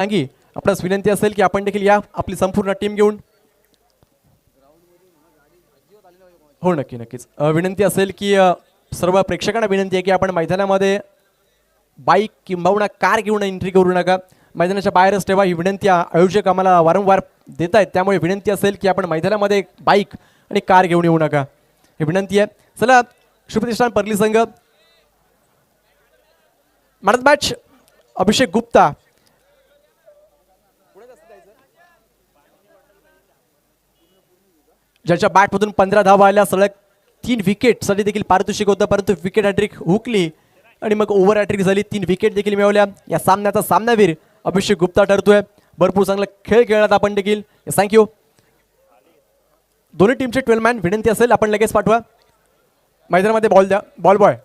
आणखी आपल्यास विनंती असेल की आपण देखील या आपली संपूर्ण टीम घेऊन. हो नक्की नक्कीच विनंती असेल की सर्व प्रेक्षकांना विनंती आहे की आपण मैदानामध्ये बाईक किंबहुना कार घेऊन एंट्री करू नका. मैदानाच्या बाहेरच ठेवा ही विनंती आयोजक आम्हाला वारंवार देत आहेत. त्यामुळे विनंती असेल की आपण मैदानामध्ये बाईक आणि कार घेऊन येऊ नका ही विनंती आहे. चला शुभप्रतिष्ठान परली संघ मॅन मॅच अभिषेक गुप्ता ज्याच्या बॅटमधून 15 धावा आल्या, सलग 3 विकेटसाठी देखील पारितोषिक होतं, परंतु विकेट हॅट्रिक हुकली आणि मग ओव्हर हॅट्रिक झाली. 3 विकेट देखील मिळवल्या. या सामन्याचा सामनावीर अभिषेक गुप्ता ठरतोय. भरपूर चांगला खेळ खेळलात आपण देखील. थँक्यू. दोन्ही टीमचे 12 मॅन विनंती असेल आपण लगेच पाठवा मैदानामध्ये. बॉल द्या. बॉल बॉय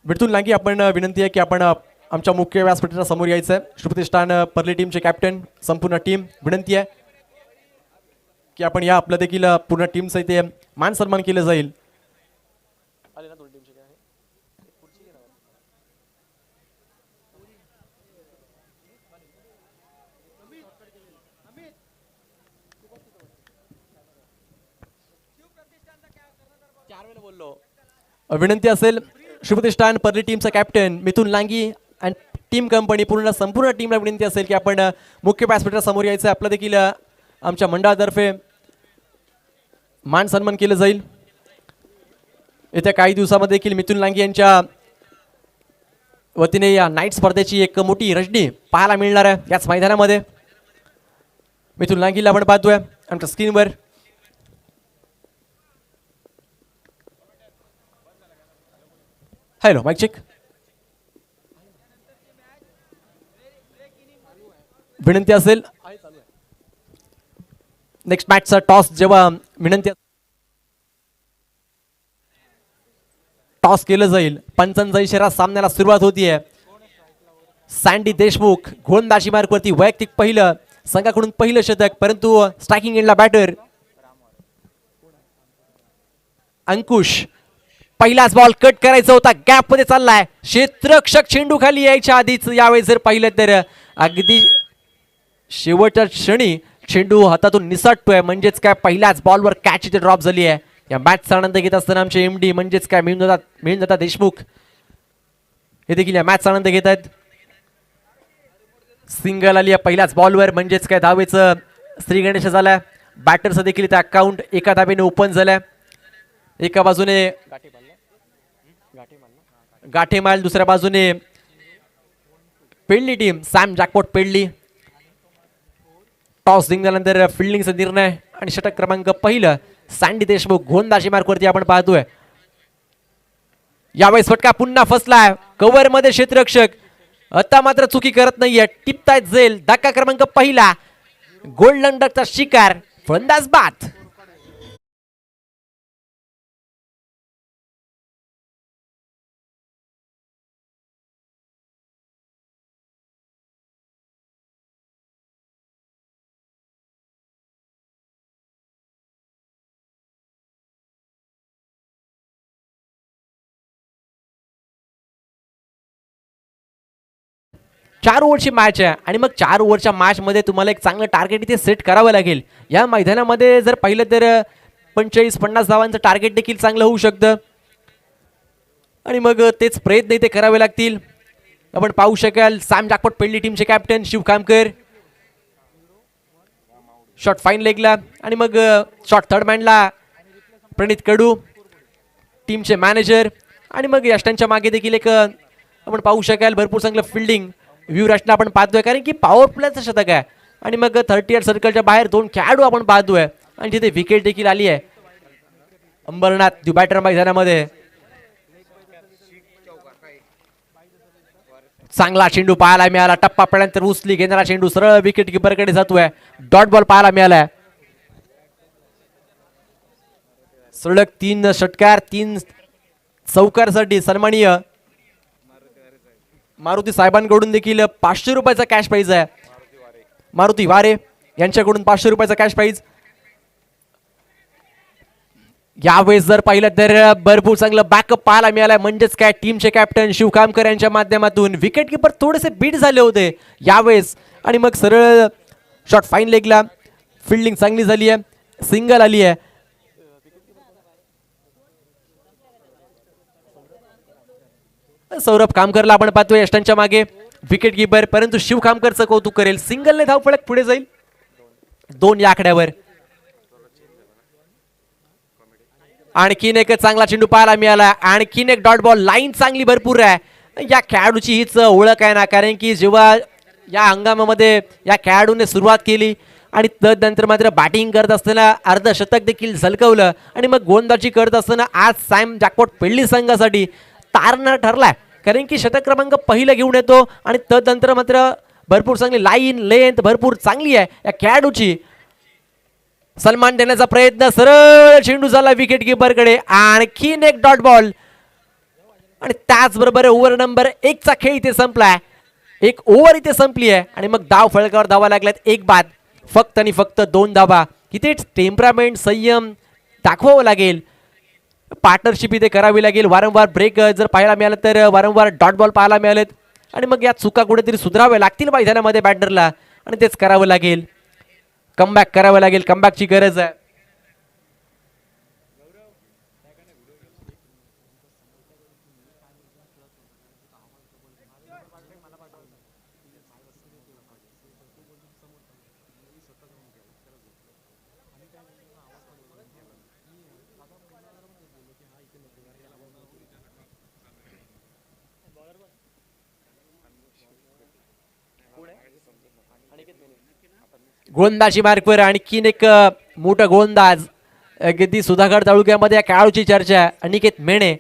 विठ्ठल लांगी आपण विनंती आहे की आपण आमच्या मुख्य व्यासपीठाच्या समोर यायचं आहे. शुभप्रतिष्ठान परली टीमचे कॅप्टन संपूर्ण टीम विनंती आहे की आपण या आपलं देखील पूर्ण टीमचं इथे मान सन्मान केलं जाईल. विनंती असेल शुभप्रतिष्ठान परली टीमचा captain Mithun Langi and team company संपूर्ण टीमला विनंती असेल की आपण मुख्य व्यासपीठाच्या समोर यायचं. आपलं देखील आमच्या मंडळातर्फे मान सन्मान केलं जाईल. येत्या काही दिवसामध्ये देखील मिथुन लांगी यांच्या वतीने या नाईट स्पर्धेची एक मोठी रजनी पाहायला मिळणार आहे याच मैदानामध्ये. मिथुन लांगीला आपण पाहतोय आमच्या स्क्रीनवर. Hello mike check. विनंती असेल नेक्स्ट मॅचचा टॉस जेव्हा विनंती टॉस केलं जाईल. पंचांचा इशारा सामन्याला सुरुवात होतीये. सँडी देशमुख गोलंदाजी मार्कवरती वैयक्तिक पहिलं संघाकडून पहिलं शतक, परंतु स्ट्रायकिंग एंडला बॅटर अंकुश. पहिलाच बॉल कट करायचा होता, गॅप मध्ये चाललाय. क्षेत्ररक्षक चेंडू खाली यायच्या आधीच यावेळेस जर पाहिलं तर अगदी शेवटच्या क्षणी चेंडू हातातून निसटतोय. म्हणजेच काय पहिल्याच बॉलवर कॅच इथे ड्रॉप झाली आहे. या मॅचचा आनंद घेत असताना आमचे एमडी म्हणजेच काय मिळून देशमुख हे देखील या मॅचचा आनंद घेत आहेत. सिंगल आली पहिल्याच बॉलवर. म्हणजेच काय धावेचं श्री गणेश झालाय. बॅटरचं देखील इथे अकाउंट एका धावेने ओपन झालाय. एका बाजूने गाठेमाल, दुसऱ्या बाजूने पेडली टीम सॅम जॅकपॉट पेडली. टॉस जिंकल्यानंतर फिल्डिंगचा निर्णय आणि षटक क्रमांक पहिलं सँडी देशमुख गोलंदाजी मार्कवरती आपण पाहतोय. यावेळेस फटका पुन्हा फसलाय कव्हर मध्ये क्षेत्ररक्षक. आता मात्र चुकी करत नाहीये. टिपतायत झेल. धक्का क्रमांक पहिला गोल्डन डकचा शिकार फलंदाज बाद. चार ओव्हरची मॅच आहे आणि मग 4 ओव्हरच्या मॅच मध्ये तुम्हाला एक चांगलं टार्गेट इथे सेट करावं लागेल. या मैदानामध्ये जर पाहिलं तर 45-50 धावांचं टार्गेट देखील चांगलं होऊ शकतं आणि मग तेच प्रयत्न इथे करावे लागतील. आपण पाहू शकाल सॅम जॅकपॉट पेडली टीमचे कॅप्टन शिव कामकर शॉट फाईन लेगला आणि मग शॉट थर्ड मॅनला प्रणित कडू टीमचे मॅनेजर आणि मग यष्टांच्या मागे देखील एक आपण पाहू शकाल भरपूर चांगलं फिल्डिंग व्ह्यू रचना आपण पाहतोय. कारण की पॉवर प्लेचं शतक आहे आणि मग 38 सर्कलच्या बाहेर 2 खेळाडू आपण पाहतोय आणि तिथे विकेट देखील आली आहे. अंबरनाथ दुबॅटर मैदानामध्ये चांगला चेंडू पाहायला मिळाला. टप्पा पडल्यानंतर उचली घेणारा चेंडू सरळ विकेट किपरकडे जातोय. डॉट बॉल पाहायला मिळालाय. सलग 3 षटकार 3 चौकारसाठी सन्माननीय मारुती साहेबांकडून देखील 500 रुपयाचा कॅश प्राइज आहे. मारुती वारे यांच्याकडून 500 रुपयाचा कॅश प्राइज. यावेळेस जर पाहिलं तर भरपूर चांगलं बॅकअप पाहायला मिळालंय. म्हणजेच काय टीमचे कॅप्टन शिवकामकर यांच्या माध्यमातून विकेट किपर थोडेसे बीट झाले होते यावेळेस आणि मग सरळ शॉट फाईन लेगला. फिल्डिंग चांगली झाली आहे, सिंगल आली आहे. सौरभ कामकरला आपण पाहतोय यष्टांच्या मागे विकेट किपर, परंतु शिव कामकरचं कौतुक करेल. सिंगलने धावफलक पुढे जाईल 2 या आकड्यावर. आणखीन एक चांगला चेंडू पाहायला मिळाला. आणखीन एक डॉट बॉल. लाईन चांगली भरपूर आहे. या खेळाडूची हीच ओळख आहे ना, कारण की जेव्हा या हंगामामध्ये या खेळाडूने सुरुवात केली आणि तदनंतर मात्र बॅटिंग करत असताना अर्धशतक देखील झलकवलं आणि मग गोलंदाजी करत असताना आज सॅम जॅकपॉट पेडली संघासाठी तारणहार ठरलाय, कारण की शतक क्रमांक पहिलं घेऊन येतो आणि तदनंतर मात्र भरपूर चांगली लाईन लेंथ भरपूर चांगली आहे या खेळाडूची. सन्मान देण्याचा प्रयत्न, सरळ चेंडू झाला विकेट किपरकडे. आणखीन एक डॉट बॉल आणि त्याचबरोबर ओव्हर नंबर 1 चा खेळ इथे संपलाय. एक ओव्हर इथे संपली आहे आणि मग धाव फळकावर धावा लागल्यात. एक बाद, फक्त आणि फक्त 2 धावा. इथे टेम्परामेंट, संयम दाखवावं लागेल. पार्टनरशिप इथे करावी लागेल. वारंवार ब्रेक जर पाहायला मिळालं तर वारंवार डॉट बॉल पाहायला मिळालेत आणि मग या चुका कुठेतरी सुधाराव्या लागतील मैदानामध्ये बॅटरला आणि तेच करावं लागेल. कमबॅक करावं लागेल. कमबॅकची गरज आहे. गोलंदाजी मार्कवर आणखीन एक मोठा गोलंदाज अगदी सुधागड तालुक्यामध्ये या खेळाडूची चर्चा. अनिकेत मेणे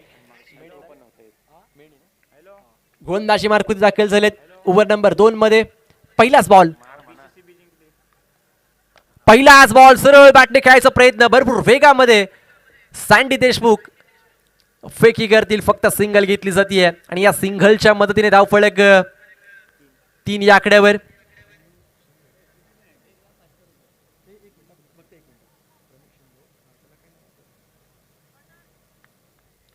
गोलंदाजी मार्कवर दाखल झालेत ओव्हर नंबर 2 मध्ये. पहिलाच बॉल सरळ बॅटने खेळायचा प्रयत्न भरपूर वेगामध्ये. सँडी देशमुख फेकी करतील, फक्त सिंगल घेतली जाते आणि या सिंगलच्या मदतीने धावफलक 3 या आकड्यावर.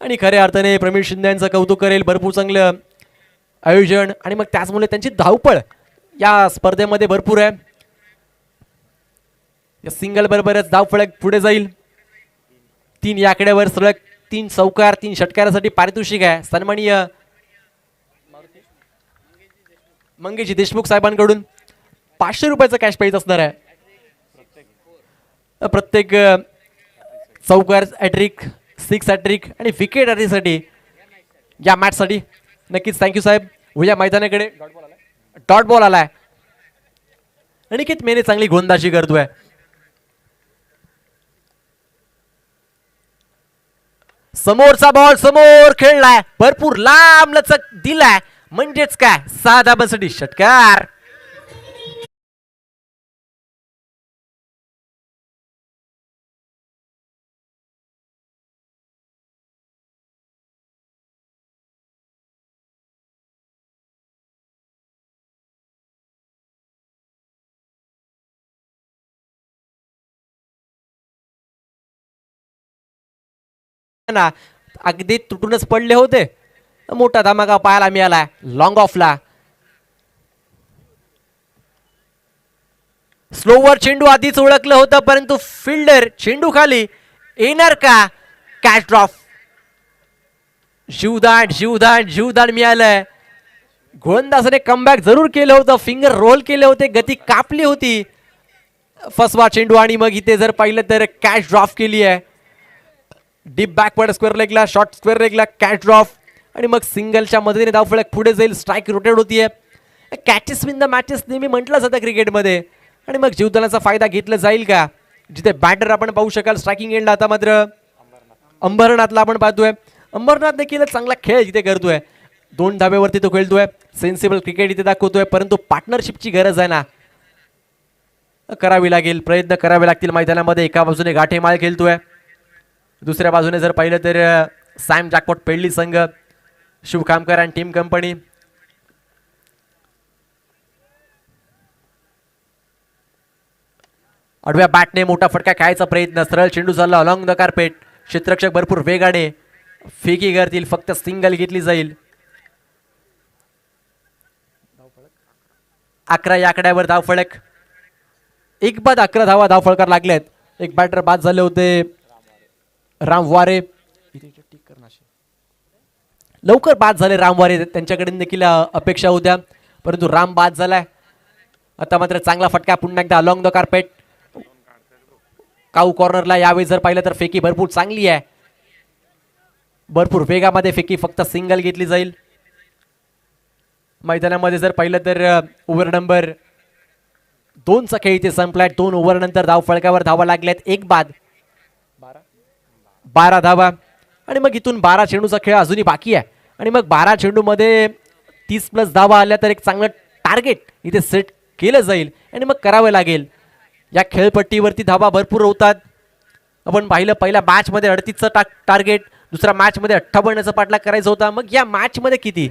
आणि खऱ्या अर्थाने प्रवीण शिंदे यांचं कौतुक करेल. भरपूर चांगलं आयोजन आणि मग त्याचमुळे त्यांची धावपळ या स्पर्धेमध्ये भरपूर आहे. या सिंगल बरोबरच धावफलक पुढे जाईल 3 या आकड्यावर. सलग 3 चौकार 3 षटकारासाठी पारितोषिक आहे सन्माननीय मंगेशजी देशमुख साहेबांकडून 500 रुपयाचं कॅश प्राइज असणार आहे. प्रत्येक चौकार हॅट्रिक, 6 हॅट्रिक आणि विकेट हॅट्रिकसाठी या मॅचसाठी नक्कीच थँक्यू साहेब. या मैदानाकडे डॉट बॉल आलाय. अनिकेत मेने चांगली गोलंदाजी करतोय. समोरचा बॉल समोर खेळलाय, भरपूर लांब लचक दिलाय. म्हणजेच काय 6 धाबांसाठी षटकार. अगदी तुटूनच पडले होते. मोठा धमाका पाहायला मिळाला लॉंग ऑफला. स्लोवर चेंडू आधीच ओळखलं होतं, परंतु फिल्डर चेंडू खाली येणार का? Catch drop. जीवदान मिळालंय. गोलंदाजाने कमबॅक जरूर केलं होतं, फिंगर रोल केले होते, गती कापली होती. फसवा चेंडू आणि मग इथे जर पाहिलं तर कॅच ड्रॉप केली आहे. डीप बॅकवर्ड स्क्वेअर लेगला, शॉर्ट स्क्वेअर लेगला कॅच ड्रॉप आणि मग सिंगलच्या मदतीने धावफलक पुढे जाईल. स्ट्राईक रोटेट होतीये. कॅचेस विन द मॅचेस नेहमी म्हटलं जातं क्रिकेटमध्ये आणि मग जीवदानाचा फायदा घेतला जाईल का? जिथे बॅटर आपण पाहू शकाल स्ट्रायकिंग एंडला आता मात्र अंबरनाथला आपण पाहतोय. अंबरनाथ देखील चांगला खेळ इथे करतोय. 2 धाब्यावरती तो खेळतोय. सेन्सिबल क्रिकेट इथे दाखवतोय, परंतु पार्टनरशिपची गरज आहे ना, करावी लागेल. प्रयत्न करावे लागतील मैदानामध्ये. एका बाजूने गाठेमाळ खेळतोय, दुसऱ्या बाजूने जर पाहिलं तर सॅम जॅकपॉट पेडली संघ, शिवकामकर आणि टीम कंपनी. आडव्या बॅटने मोठा फटका खेळायचा प्रयत्न. सरळ चेंडू चालला अलॉंग द कार्पेट. क्षेत्ररक्षक भरपूर वेगाने फेकी करतील, फक्त सिंगल घेतली जाईल. 11 या आकड्यावर धावफलक. एक बाद 11 धावा धावफलकार लागलेत. एक बॅटर बाद झाले होते रामवारे, लवकर बाद झाले रामवारे, त्यांच्याकडे देखील अपेक्षा होत्या परंतु राम बाद झालाय. आता मात्र चांगला फटका पुन्हा एकदा अलॉंग द कार्पेट. काऊ कॉर्नरला यावेळी जर पाहिलं तर फेकी भरपूर चांगली आहे, भरपूर वेगामध्ये फेकी, फक्त सिंगल घेतली जाईल. मैदानामध्ये जर पाहिलं तर ओव्हर नंबर 2चा खेळ इथे संपलाय. 2 ओव्हर नंतर धावफलकावर धावा लागल्यात. एक बाद, 12 धावा आणि मग इथून 12 चेंडूचा खेळ अजूनही बाकी आहे आणि मग 12 चेंडू मध्ये 30+ धावा आल्या तर एक चांगलं टार्गेट इथे सेट केलं जाईल आणि मग करावं लागेल. या खेळपट्टीवरती धावा भरपूर होतात. आपण पाहिलं पहिल्या मॅच मध्ये 38चं टार्गेट, दुसऱ्या मॅच मध्ये 58चा पाठलाग करायचा होता. मग या मॅच मध्ये किती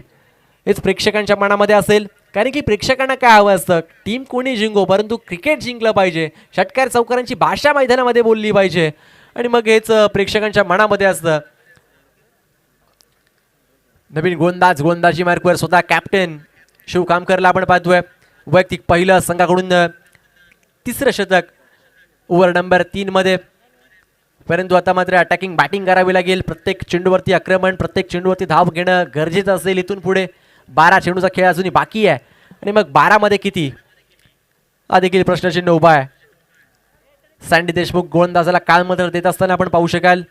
हेच प्रेक्षकांच्या मनामध्ये असेल, कारण की प्रेक्षकांना काय हवं असतं, टीम कोणी जिंको परंतु क्रिकेट जिंकलं पाहिजे, षटकार चौकारांची भाषा मैदानामध्ये बोलली पाहिजे आणि मग हेच प्रेक्षकांच्या मनामध्ये असतं. नवीन गोलंदाजी मार्कवर स्वतः कॅप्टन शिव कामकरला आपण पाहतोय. वैयक्तिक पहिलं संघाकडून 3रं शतक ओव्हर नंबर 3 मध्ये, परंतु आता मात्र अटॅकिंग बॅटिंग करावी लागेल. प्रत्येक चेंडूवरती आक्रमण, प्रत्येक चेंडूवरती धाव घेणं गरजेचं असेल. इथून पुढे 12 चेंडूचा खेळ अजूनही बाकी आहे आणि मग 12 मध्ये किती हा देखील प्रश्नचिन्ह उभा आहे. सँडी देशमुख गोलंदाजाला काळमंत्र देत असताना आपण पाहू शकाल.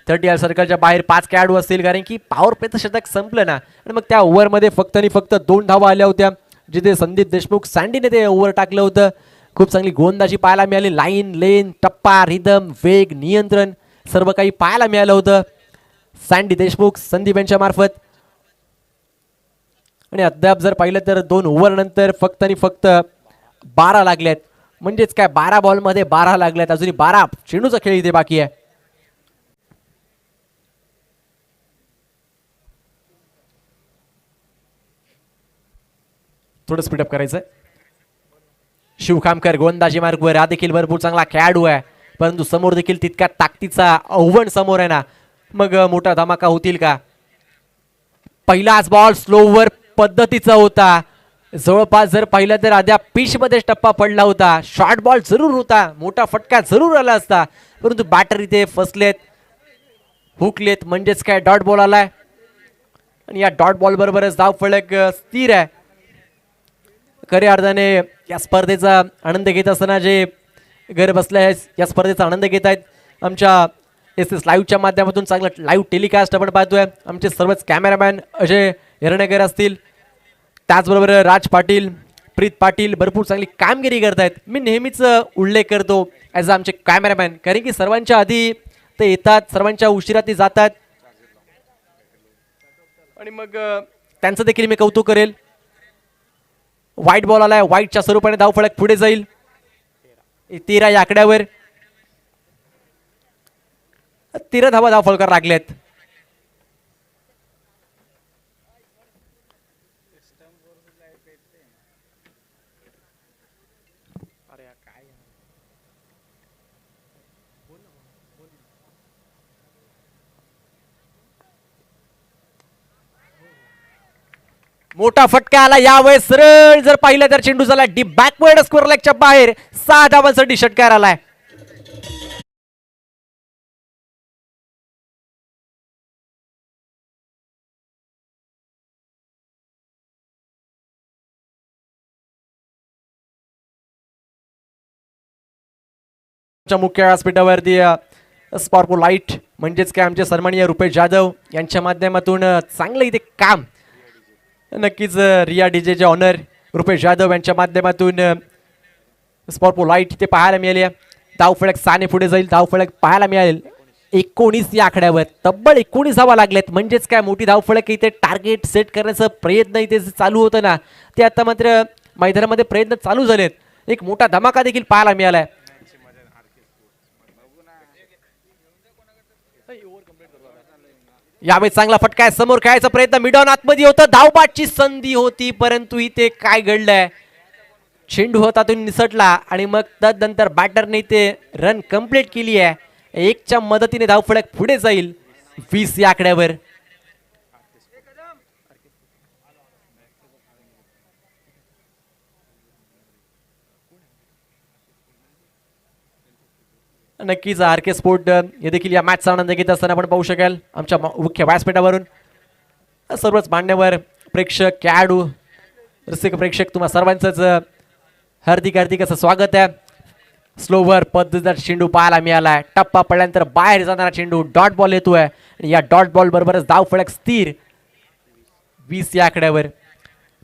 30 सर्कलच्या बाहेर 5 खेळाडू असतील, कारण की पॉवर प्लेचं शतक संपलं ना आणि मग त्या ओव्हरमध्ये फक्त आणि फक्त 2 धावा आल्या होत्या, जिथे संदीप देशमुख सँडीने ते ओव्हर टाकलं होतं. खूप चांगली गोलंदाजी पाहायला मिळाली. लाईन, लेन, टप्पा, रिदम, वेग, नियंत्रण सर्व काही पाहायला मिळालं होतं सँडी देशमुख संदीप यांच्या मार्फत. आणि अद्याप जर पाहिलं तर 2 ओव्हर नंतर फक्त आणि फक्त 12 लागल्यात, म्हणजेच काय 12 बॉलमध्ये 12 लागल्यात. अजूनही 12 चेंडूचा खेळ इथे बाकी आहे. थोडं स्पीडअप करायचं. शिव कामकर गोलंदाजी मार्गवर, हा देखील भरपूर चांगला खेळाडू आहे, परंतु समोर देखील तितका ताकदीचा आव्हान समोर आहे ना, मग मोठा धमाका होतील का. पहिलाच बॉल स्लोवर पद्धतीचा होता, जवळपास जर पाहिलं तर आद्या पिच मध्ये टप्पा पडला होता. शॉर्ट बॉल जरूर होता, मोठा फटका जरूर आला असता, परंतु बॅटर इथे फसलेत, हुकलेत, म्हणजेच काय डॉट बॉल आलाय आणि या डॉट बॉल बरोबरच धाव फलक स्थिर आहे. खऱ्या अर्थाने या स्पर्धेचा आनंद घेत असताना जे घर बसले आहेत, या स्पर्धेचा आनंद घेत आहेत, आमच्या एस लाईव्हच्या माध्यमातून चांगलं लाईव्ह टेलिकास्ट आपण पाहतोय. आमचे सर्वच कॅमेरामॅन अजय हिरणेकर असतील, त्याचबरोबर राज पाटील, प्रीत पाटील भरपूर चांगली कामगिरी करतायत. मी नेहमीच उल्लेख करतो ॲज आमचे कॅमेरामॅन, कारण की सर्वांच्या आधी ते येतात, सर्वांच्या उशिरा ते जातात आणि मग त्यांचं देखील मी कौतुक करेल. वाईट बॉल आलाय, वाईटच्या स्वरूपाने धावफलक पुढे जाईल. 13 या आकड्यावर 13 धावा धावफलकार लागलेत. मोठा फटका आला यावेळेस, सरळ जर पाहिलं तर चेंडू झाला डीप बॅकवर्ड स्क्वेअर लेगच्या बाहेर. 6 धावांसाठी षटकार आलाय. मुख्य व्यासपीठावरती स्पॉर्पो लाईट म्हणजेच काय आमचे सन्माननीय रुपेश जाधव यांच्या माध्यमातून चांगलं इथे काम, नक्कीच रिया डीजेचे ऑनर रुपेश जाधव यांच्या माध्यमातून स्पॉर्पो लाईट इथे पाहायला मिळाली. धावफलक 6 पुढे जाईल. धावफलक पाहायला मिळेल 19 या आकड्यावर, तब्बल 19 धावा लागलेत, म्हणजेच काय मोठी धावफलक इथे टार्गेट सेट करण्याचा प्रयत्न इथे चालू होतं ना, ते आता मात्र मैदानामध्ये प्रयत्न चालू झालेत. एक मोठा धमाका देखील पाहायला मिळालाय. यावेळी चांगला फटका आहे, समोर खेळायचा प्रयत्न, मिडॉन आतमध्ये होतं, धावबादची संधी होती, परंतु इथे काय घडलंय, चेंडू हातातून निसटला आणि मग तदनंतर बॅटरने इथे रन कंप्लीट केली आहे. 1च्या मदतीने धावफलक पुढे जाईल 20 या आकड्यावर. नक्कीच आर के स्पोर्ट हे देखील या मॅचचा आनंद घेत असताना आपण पाहू शकाल आमच्या मुख्य व्यासपीठावरून. सर्वच मान्यवर प्रेक्षक, खेळाडू, रसिक प्रेक्षक तुम्हा सर्वांचंच हार्दिक हार्दिक असं स्वागत आहे. स्लोवर पद्धतीचा चेंडू पाहायला मिळालाय. टप्पा पडल्यानंतर बाहेर जाणारा चेंडू डॉट बॉल येतोय आणि या डॉट बॉल बरोबरच धाव फलक स्थिर 20 या आकड्यावर.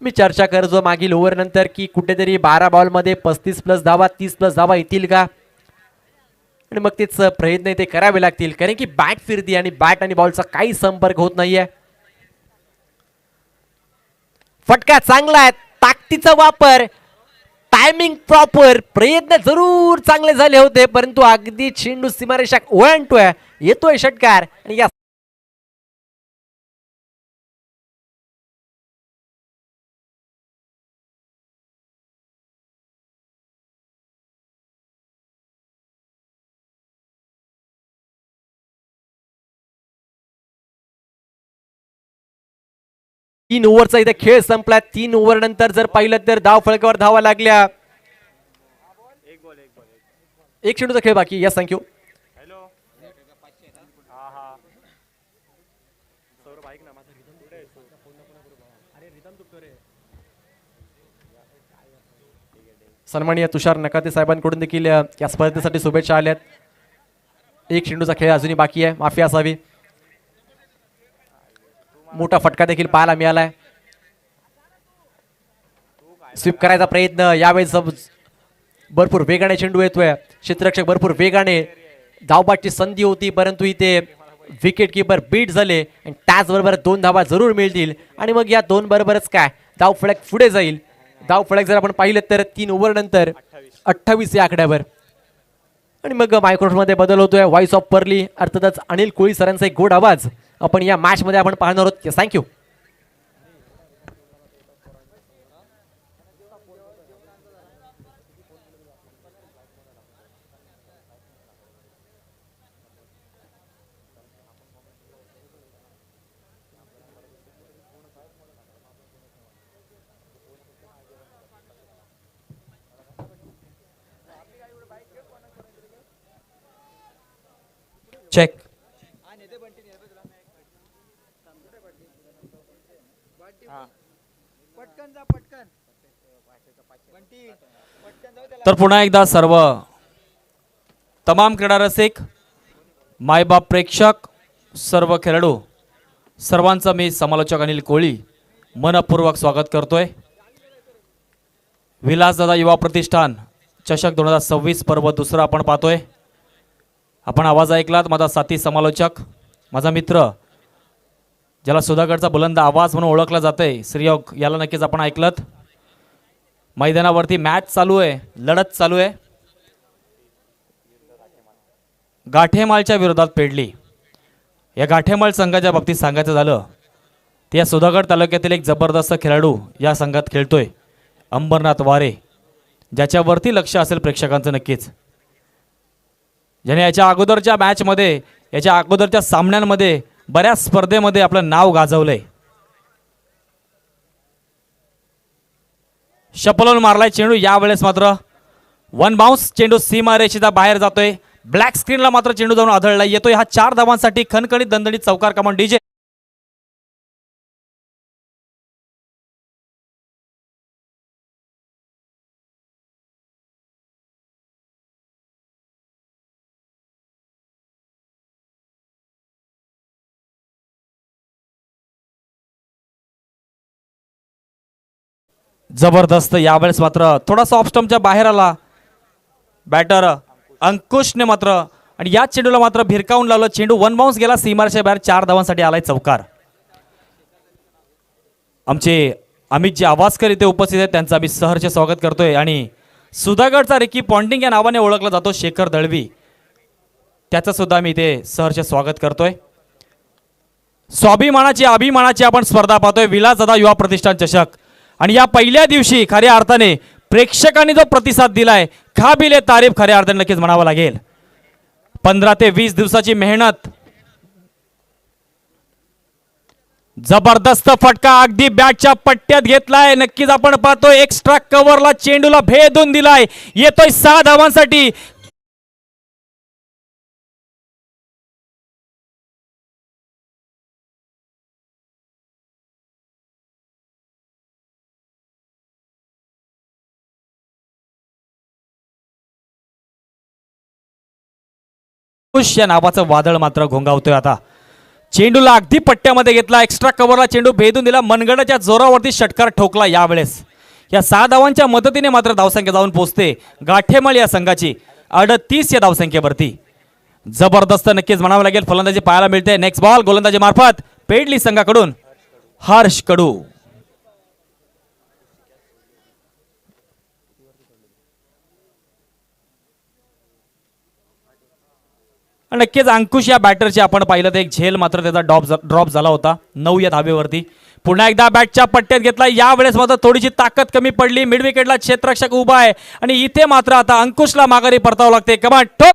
मी चर्चा करतो मागील ओव्हर नंतर की कुठेतरी 12 बॉलमध्ये 35+ धावा 30+ धावा येतील का, आणि मग तेच प्रयत्न ते करावे लागतील कारण की बॅट फिरती आणि बॅट आणि बॉलचा काही संपर्क होत नाहीये. फटका चांगला आहे, ताकदीचा वापर, टायमिंग प्रॉपर, प्रयत्न जरूर चांगले झाले होते परंतु अगदी चेंडू सीमारेषा ओलांडतोय, येतोय षटकार आणि या तीन ओव्हरचा इथे खेळ संपला. 3 ओव्हर नंतर जर पाहिलं तर धाव फलकावर धावा लागल्या. एक चेंडूचा खेळ बाकी. Yes thank you. सन्माननीय तुषार नकाते साहेबांकडून देखील या स्पर्धेसाठी शुभेच्छा आल्यात. एक चेंडूचा खेळ अजूनही बाकी आहे, माफी असावी. मोठा फटका देखील पाहायला मिळालाय. स्वीप करायचा प्रयत्न, यावेळेस भरपूर वेगाने चेंडू येतोय. क्षेत्ररक्षक भरपूर वेगाने, धावबाची संधी होती परंतु इथे विकेट किपर बीट झाले आणि त्याचबरोबर 2 धावा जरूर मिळतील आणि मग या 2 बरोबरच काय धाव फलक पुढे जाईल. धाव फलक जर आपण पाहिलं तर 3 ओव्हर नंतर 28 या आकड्यावर. आणि मग मायक्रोफोनमध्ये बदल होतोय. व्हॉइस ऑफ पर्ली अर्थातच अनिल कोळी सरांचा एक गोड आवाज आपण या मॅच मध्ये आपण पाहणार आहोत. थँक्यू. चेक. तर पुन्हा एकदा सर्व तमाम क्रीडा रसिक, मायबाप प्रेक्षक, सर्व खेळाडू सर्वांचं मी समालोचक अनिल कोळी मनपूर्वक स्वागत करतोय. विलासदादा युवा प्रतिष्ठान चषक 2026 पर्व दुसरा आपण पाहतोय. आपण आवाज ऐकलात. माझा साथी समालोचक, माझा मित्र, ज्याला सुधागडचा बुलंद आवाज म्हणून ओळखला जातंय, श्रीयोग, याला नक्कीच आपण ऐकलत. मैदानावरती मॅच चालू आहे, लढत चालू आहे. गाठेमाळच्या विरोधात पेडली. या गाठेमाळ संघाच्या बाबतीत सांगायचं झालं तर या सुधागड तालुक्यातील एक जबरदस्त खेळाडू या संघात खेळतोय, अंबरनाथ वारे, ज्याच्यावरती लक्ष असेल प्रेक्षकांचं नक्कीच. ज्याने याच्या अगोदरच्या मॅचमध्ये, याच्या अगोदरच्या सामन्यांमध्ये, बऱ्याच स्पर्धेमध्ये आपलं नाव गाजवलंय. शपलून मारलाय चेंडू. यावेळेस मात्र 1 बाउन्स, चेंडू सीमारेषेच्या बाहेर जातोय. ब्लॅक स्क्रीनला मात्र चेंडू जाऊन आदळला. येतोय हा 4 धावांसाठी खणखणीत दणदणीत चौकार कमान डीजे. जबरदस्त. यावेळेस मात्र थोडासा ऑफ स्टंपच्या बाहेर आला बॅटर अंकुशने मात्र, आणि या चेंडूला मात्र भिरकावून लावलं. चेंडू 1 बाउन्स गेला सीमारेषेच्या बाहेर. 4 धावांसाठी आलाय चौकार. आमचे अमित जे आवाजकर इथे उपस्थित आहेत त्यांचं आम्ही सहर्ष स्वागत करतोय. आणि सुधागडचा रिकी पॉन्टिंग या नावाने ओळखला जातो शेखर दळवी, त्याचं सुद्धा आम्ही इथे सहर्ष स्वागत करतोय. स्वाभिमानाची अभिमानाची आपण स्पर्धा पाहतोय, विलासदादा युवा प्रतिष्ठान चषक. आणि या पहिल्या दिवशी खऱ्या अर्थाने प्रेक्षकांनी जो प्रतिसाद दिलाय, काबिले तारीफ खऱ्या अर्थाने नक्कीच म्हणावं लागेल. 15 ते 20 दिवसाची मेहनत, जबरदस्त फटका अगदी बॅटच्या पट्ट्यात घेतलाय. नक्कीच आपण पाहतोय एक्स्ट्रा कव्हरला चेंडूला भेदून दिलाय. येतोय 6 धावांसाठी. अंकुश या नावाचं वादळ मात्र घोंगावतोय आता. चेंडूला अगदी पट्ट्यामध्ये घेतला, एक्स्ट्रा कव्हरला चेंडू भेदून दिला, मनगडाच्या जोरावरती षटकार ठोकला. यावेळेस या 6 धावांच्या मदतीने मात्र धावसंख्या जाऊन पोहोचते गाठेमाळ या संघाची 38 या धावसंख्येवरती. जबरदस्त नक्कीच म्हणावं लागेल फलंदाजी पाहायला मिळते. नेक्स्ट बॉल गोलंदाजी मार्फत पेडली संघाकडून हर्ष कडू. नक्कीच अंकुश या बॅटरची आपण पाहिलं तर एक झेल मात्र त्याचा ड्रॉप झाला होता 9 या धावेवरती. पुन्हा एकदा बॅटच्या पट्ट्यात घेतला. यावेळेस मात्र थोडीशी ताकद कमी पडली. मिड विकेटला क्षेत्ररक्षक उभा आहे आणि इथे मात्र आता अंकुशला माघारी परतावं लागते. कमान ठोक.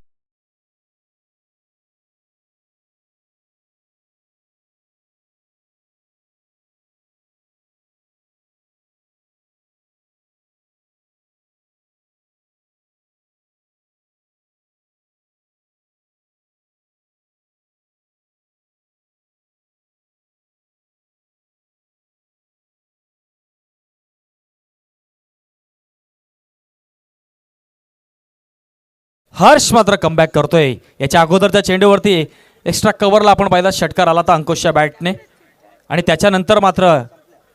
हर्ष मात्र कमबॅक करतोय. याच्या अगोदरच्या चेंडूवरती एक्स्ट्रा कव्हरला आपण पाहिला षटकार आला होता अंकुशच्या बॅटने आणि त्याच्यानंतर मात्र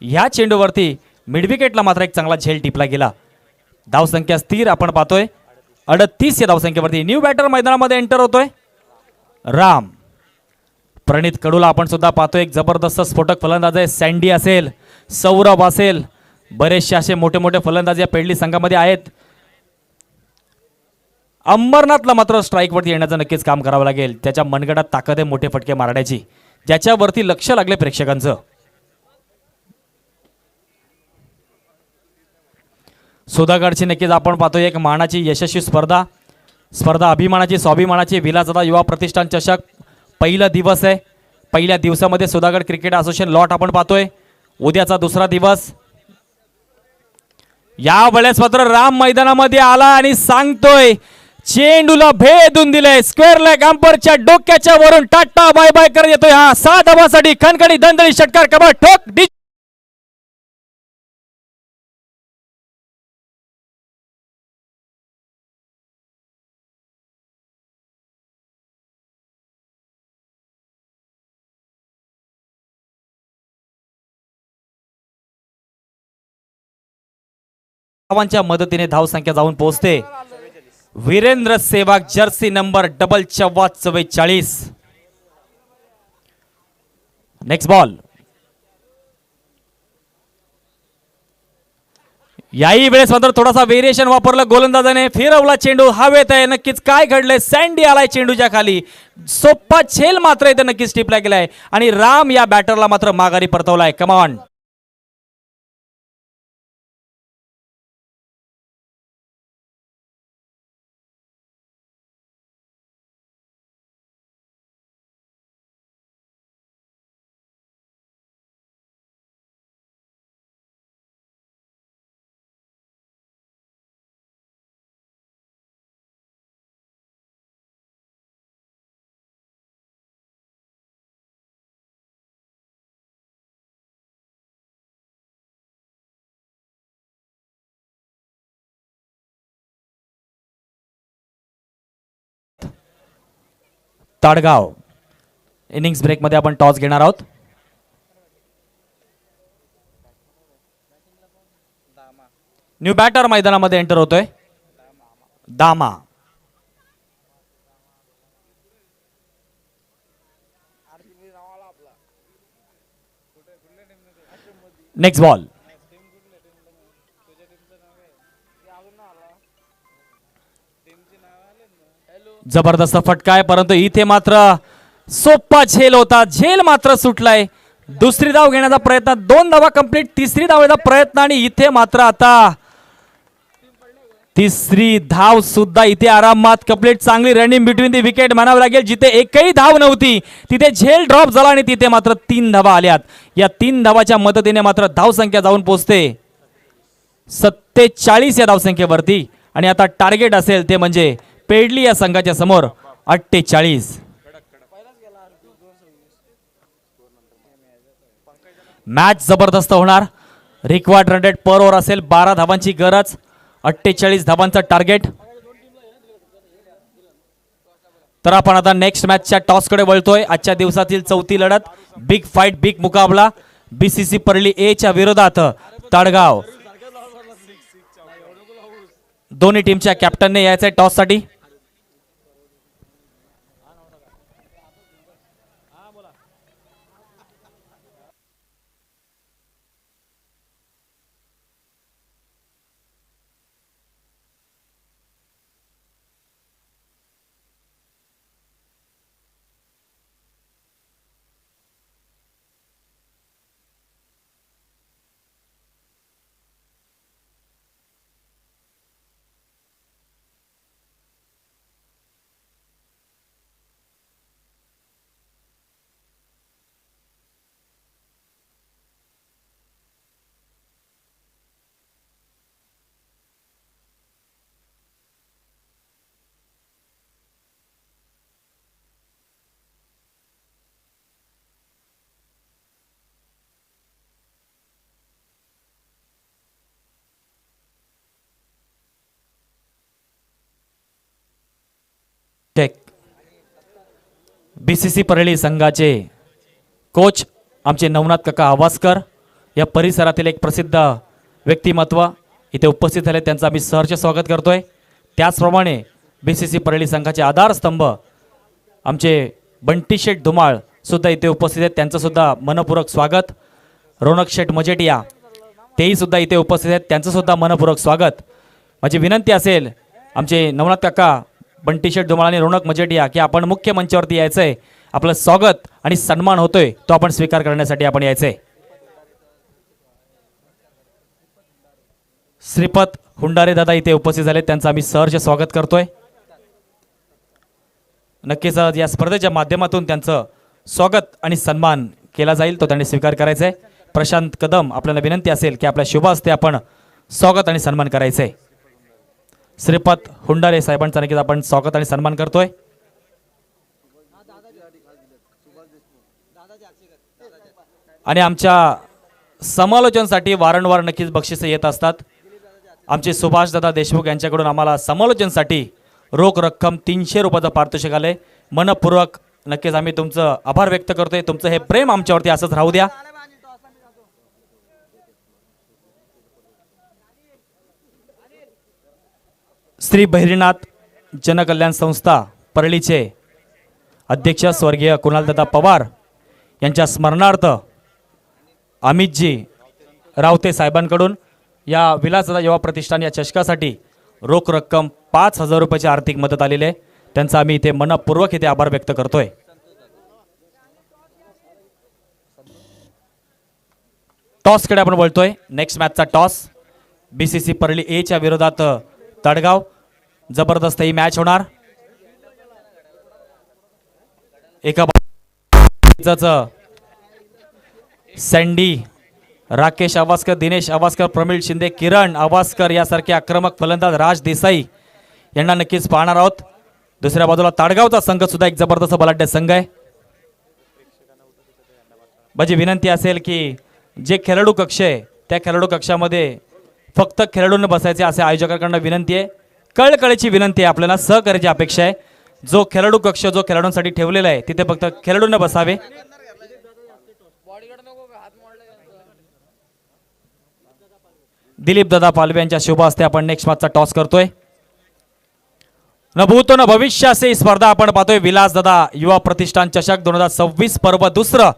ह्या चेंडूवरती मिडविकेटला मात्र एक चांगला झेल टिपला गेला. धावसंख्या स्थिर आपण पाहतोय 38 या धावसंख्येवरती. न्यू बॅटर मैदानामध्ये एंटर होतोय राम. प्रणित कडूला आपण सुद्धा पाहतोय. एक जबरदस्त स्फोटक फलंदाज आहे. सँडी असेल, सौरभ असेल, बरेचसे असे मोठे मोठे फलंदाज या पेडली संघामध्ये आहेत. अंबरनाथला मात्र स्ट्राईकवरती येण्याचं नक्कीच काम करावं लागेल. त्याच्या मनगडात ताकद आहे मोठे फटके मारण्याची, ज्याच्यावरती लक्ष लागले प्रेक्षकांचं. सुधागडची नक्कीच आपण पाहतोय एक मानाची यशस्वी स्पर्धा अभिमानाची स्वाभिमानाची विलासदादा युवा प्रतिष्ठान चषक पहिला दिवस आहे. पहिल्या दिवसामध्ये सुधागड क्रिकेट असोसिएशन लॉट आपण पाहतोय. उद्याचा दुसरा दिवस. यावेळेस मात्र राम मैदानामध्ये आला आणि सांगतोय चेंडूला भेदून दिलंय. स्क्वेअर लेग अंपरच्या डोक्याच्या वरून टाटा बाय बाय करत येतोय. हा 6 धावांसाठी खणखणी दणदणी षटकार. कबा ठोक. धावांच्या मदतीने धावसंख्या जाऊन पोहोचते. Virender Sehwag jersey number 4444. Next ball. याही वेळेस मात्र थोडासा व्हेरिएशन वापरलं गोलंदाजाने. फिरवला चेंडू हवेत आहे. नक्कीच काय घडलंय, सँडी आलाय चेंडूच्या खाली. सोप्पा झेल मात्र इथे नक्कीच टिपला गेलाय आणि राम या बॅटरला मात्र माघारी परतवलाय. कमॉन. ताडगाव इनिंग्स ब्रेक मध्ये आपण टॉस घेणार आहोत. न्यू बॅटर मैदानामध्ये एंटर होतोय दामा. Next ball. जबरदस्त फटका आहे परंतु इथे मात्र सोप्पा झेल होता. झेल मात्र सुटलाय. दुसरी धाव घेण्याचा प्रयत्न, 2 धावा कंप्लीट. तिसरी धावेचा प्रयत्न आणि इथे मात्र आता तिसरी धाव सुद्धा इथे आरामात कंप्लीट. चांगली रनिंग बिटवीन दी विकेट म्हणावं लागेल. जिथे एकही धाव नव्हती तिथे झेल ड्रॉप झाला आणि तिथे मात्र 3 धावा आल्यात. या 3 धावाच्या मदतीने मात्र धावसंख्या जाऊन पोहोचते 47 या धावसंख्येवरती. आणि आता टार्गेट असेल ते म्हणजे पेडली या संघाच्या समोर 48. मॅच जबरदस्त होणार. रिक्वायर्ड रन रेट पर ओव्हर असेल 12 धावांची गरज. 48 धावांचा टार्गेट. तर आपण आता नेक्स्ट मॅचच्या टॉसकडे वळतोय. आजच्या दिवसातील चौथी लढत, बिग फाईट, बिग मुकाबला. बीसीसी परळी ए च्या विरोधात ताडगाव. दोन्ही टीमच्या कॅप्टनने यायचंय टॉस साठी. बीसीसी परळी संघाचे कोच आमचे नवनाथ काका आवासकर, या परिसरातील एक प्रसिद्ध व्यक्तिमत्व इथे उपस्थित झाले, त्यांचं आम्ही सहर्ष स्वागत करतोय. त्याचप्रमाणे बीसीसी परळी संघाचे आधारस्तंभ आमचे बंटी शेठ धुमाळ सुद्धा इथे उपस्थित आहेत, त्यांचं सुद्धा मनपूर्वक स्वागत. रोनक शेठ मजेटिया तेही सुद्धा इथे उपस्थित आहेत, त्यांचं सुद्धा मनपूर्वक स्वागत. माझी विनंती असेल आमचे नवनाथ काका, बंटी शेठ धुमाळ आणि रोनक मजेटिया की आपण मुख्य मंचावरती यायचंय. आपलं स्वागत आणि सन्मान होतोय तो आपण स्वीकार करण्यासाठी आपण यायचंय. श्रीपत हुंडारे दादा इथे उपस्थित झाले, त्यांचं आम्ही सहर्ष स्वागत करतोय. नक्कीच या स्पर्धेच्या माध्यमातून त्यांचं स्वागत आणि सन्मान केला जाईल, तो त्यांनी स्वीकार करायचा आहे. प्रशांत कदम, आपल्याला विनंती असेल की आपल्या शुभ हस्ते आपण स्वागत आणि सन्मान करायचं आहे. श्रीपत हुंडारे साहेबांचा नक्कीच आपण स्वागत आणि सन्मान करतोय. आणि आमच्या समालोचनासाठी वारंवार नक्कीच बक्षिसे येत असतात. आमचे सुभाष दादा देशमुख यांच्याकडून आम्हाला समालोचनासाठी रोख रक्कम 300 रुपयाचं पारितोषिक आले. मनपूर्वक नक्कीच आम्ही तुमचं आभार व्यक्त करतोय. तुमचं हे प्रेम आमच्यावरती असंच राहू द्या. श्री बहिरीनाथ जनकल्याण संस्था परळीचे अध्यक्ष स्वर्गीय कुणालदादा पवार यांच्या स्मरणार्थ अमितजी रावते साहेबांकडून या विलासदादा युवा प्रतिष्ठान या चषकासाठी रोख रक्कम 5,000 रुपयाची आर्थिक मदत आलेली आहे, त्यांचा आम्ही इथे मनपूर्वक इथे आभार व्यक्त करतोय. टॉसकडे आपण बोलतोय. नेक्स्ट मॅचचा टॉस बीसीसी परळी ए च्या विरोधात ताडगाव. जबरदस्त ही मॅच होणार. एका सँडी, राकेश आवासकर, दिनेश आवासकर, प्रमिळ शिंदे, किरण आवासकर यासारखे आक्रमक फलंदाज राज देसाई यांना नक्कीच पाहणार आहोत. दुसऱ्या बाजूला ताडगावचा संघ सुद्धा एक जबरदस्त बलाढ्य संघ आहे. माझी विनंती असेल की जे खेळाडू कक्ष आहे त्या खेळाडू कक्षामध्ये फक्त खेळाडूंना बसायचे असे आयोजकांकडून विनंती आहे. कळकळीची विनंती आहे, आपल्याला सहकार्याची अपेक्षा आहे. जो खेळाडू कक्ष जो खेळाडूंसाठी ठेवलेला आहे तिथे फक्त खेळाडूंना बसावे. दिलीप दादा पालवे यांच्या शुभ हस्ते आपण नेक्स्ट मॅचचा टॉस करतोय. न भूतो न भविष्य असे ही स्पर्धा आपण पाहतोय. विलास दादा युवा प्रतिष्ठान चषक 2026 पर्व दुसरं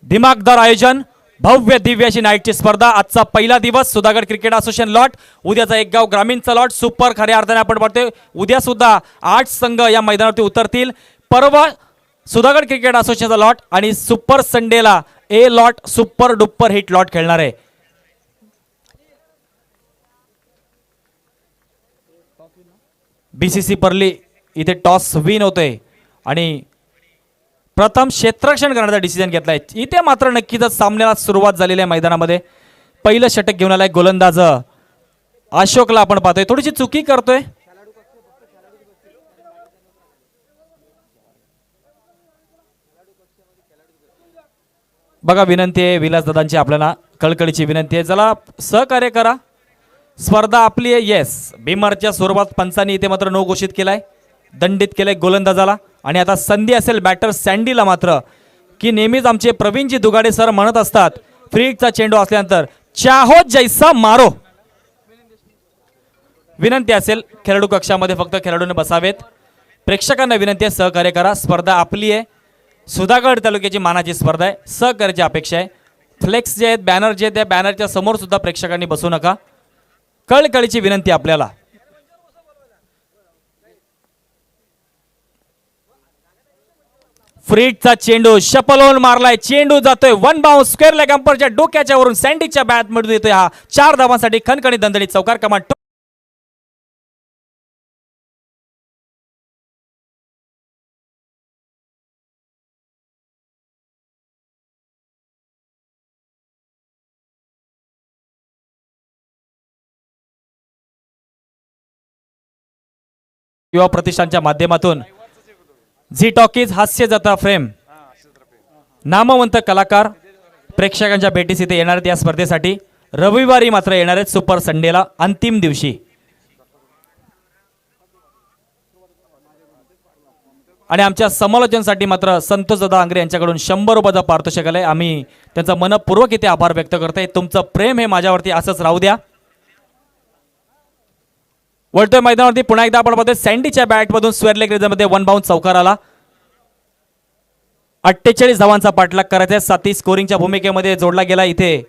दिमागदार आयोजन, भव्य दिव्य अशी नाईटची स्पर्धा. आजचा पहिला दिवस सुधागड क्रिकेट असोसिएशन लॉट, उद्याचा एक गाव ग्रामीणचा लॉट. सुपर खऱ्या अर्थाने आपण पाहतोय उद्या सुद्धा 8 संघ या मैदानावरती उतरतील. परवा सुधागड क्रिकेट असोसिएशनचा लॉट आणि सुपर संडेला a lot super duper hit lot खेळणार आहे. BCC परली इथे टॉस विन होतोय आणि प्रथम क्षेत्ररक्षण करण्याचा डिसिजन घेतलाय. इथे मात्र नक्कीच सामन्याला सुरुवात झालेली आहे. मैदानामध्ये पहिलं षटक घेऊन आलाय गोलंदाज अशोकला आपण पाहतोय थोडीशी चुकी करतोय. बघा विनंती आहे विलास दादांची आपल्याला कळकळीची विनंती आहे जरा सहकार्य करा. स्पर्धा आपली आहे. येस भीमरच्या स्वरूपात पंचांनी इथे मात्र नो घोषित केलाय दंडित केलंय गोलंदाजाला आणि आता संधी असेल बॅटर सँडीला मात्र की नेहमीच आमचे प्रवीणजी दुगाडे सर म्हणत असतात फ्रीचा चेंडू असल्यानंतर चाहो जैसा मारो. विनंती असेल खेळाडू कक्षामध्ये फक्त खेळाडूने बसावेत. प्रेक्षकांना विनंती आहे सहकार्य करा. स्पर्धा आपली आहे. सुधागड तालुक्याची मानाची स्पर्धा आहे. सहकार्याची अपेक्षा आहे. फ्लेक्स जे आहेत बॅनर जे आहेत त्या बॅनरच्या समोर सुद्धा प्रेक्षकांनी बसू नका. कळकळीची विनंती आपल्याला. फ्रीडचा चेंडू शपलोन मारलाय चेंडू जातोय वन बाउंस स्क्वेअर लेग अंपरच्या डोक्याच्या वरून सँडीच्या बॅट मधून येतोय हा 4 धावांसाठी खणखणीत दणदणीत चौकार कमांड. युवा प्रतिष्ठानच्या माध्यमातून झी टॉकीज हास्य जत्रा फ्रेम नामवंत कलाकार प्रेक्षकांच्या भेटीस इथे येणार आहेत या स्पर्धेसाठी. रविवारी मात्र येणार आहेत सुपर संडेला अंतिम दिवशी. आणि आमच्या समालोचनासाठी मात्र संतोष दादा आंग्रे यांच्याकडून 100 रुपयाचा पारितोषिक आलंय. आम्ही त्यांचा मनपूर्वक इथे आभार व्यक्त करतोय. तुमचं प्रेम हे माझ्यावरती असंच राहू द्या. वळतोय मैदानावरती पुन्हा एकदा आपण बघतोय सँडीच्या बॅटमधून स्क्वेअर लेग रेजमध्ये वन बाउंस चौकार आला. 48 धावांचा पाठलाग करायचा आहे. 7 स्कोरिंगच्या भूमिकेमध्ये जोडला गेला इथे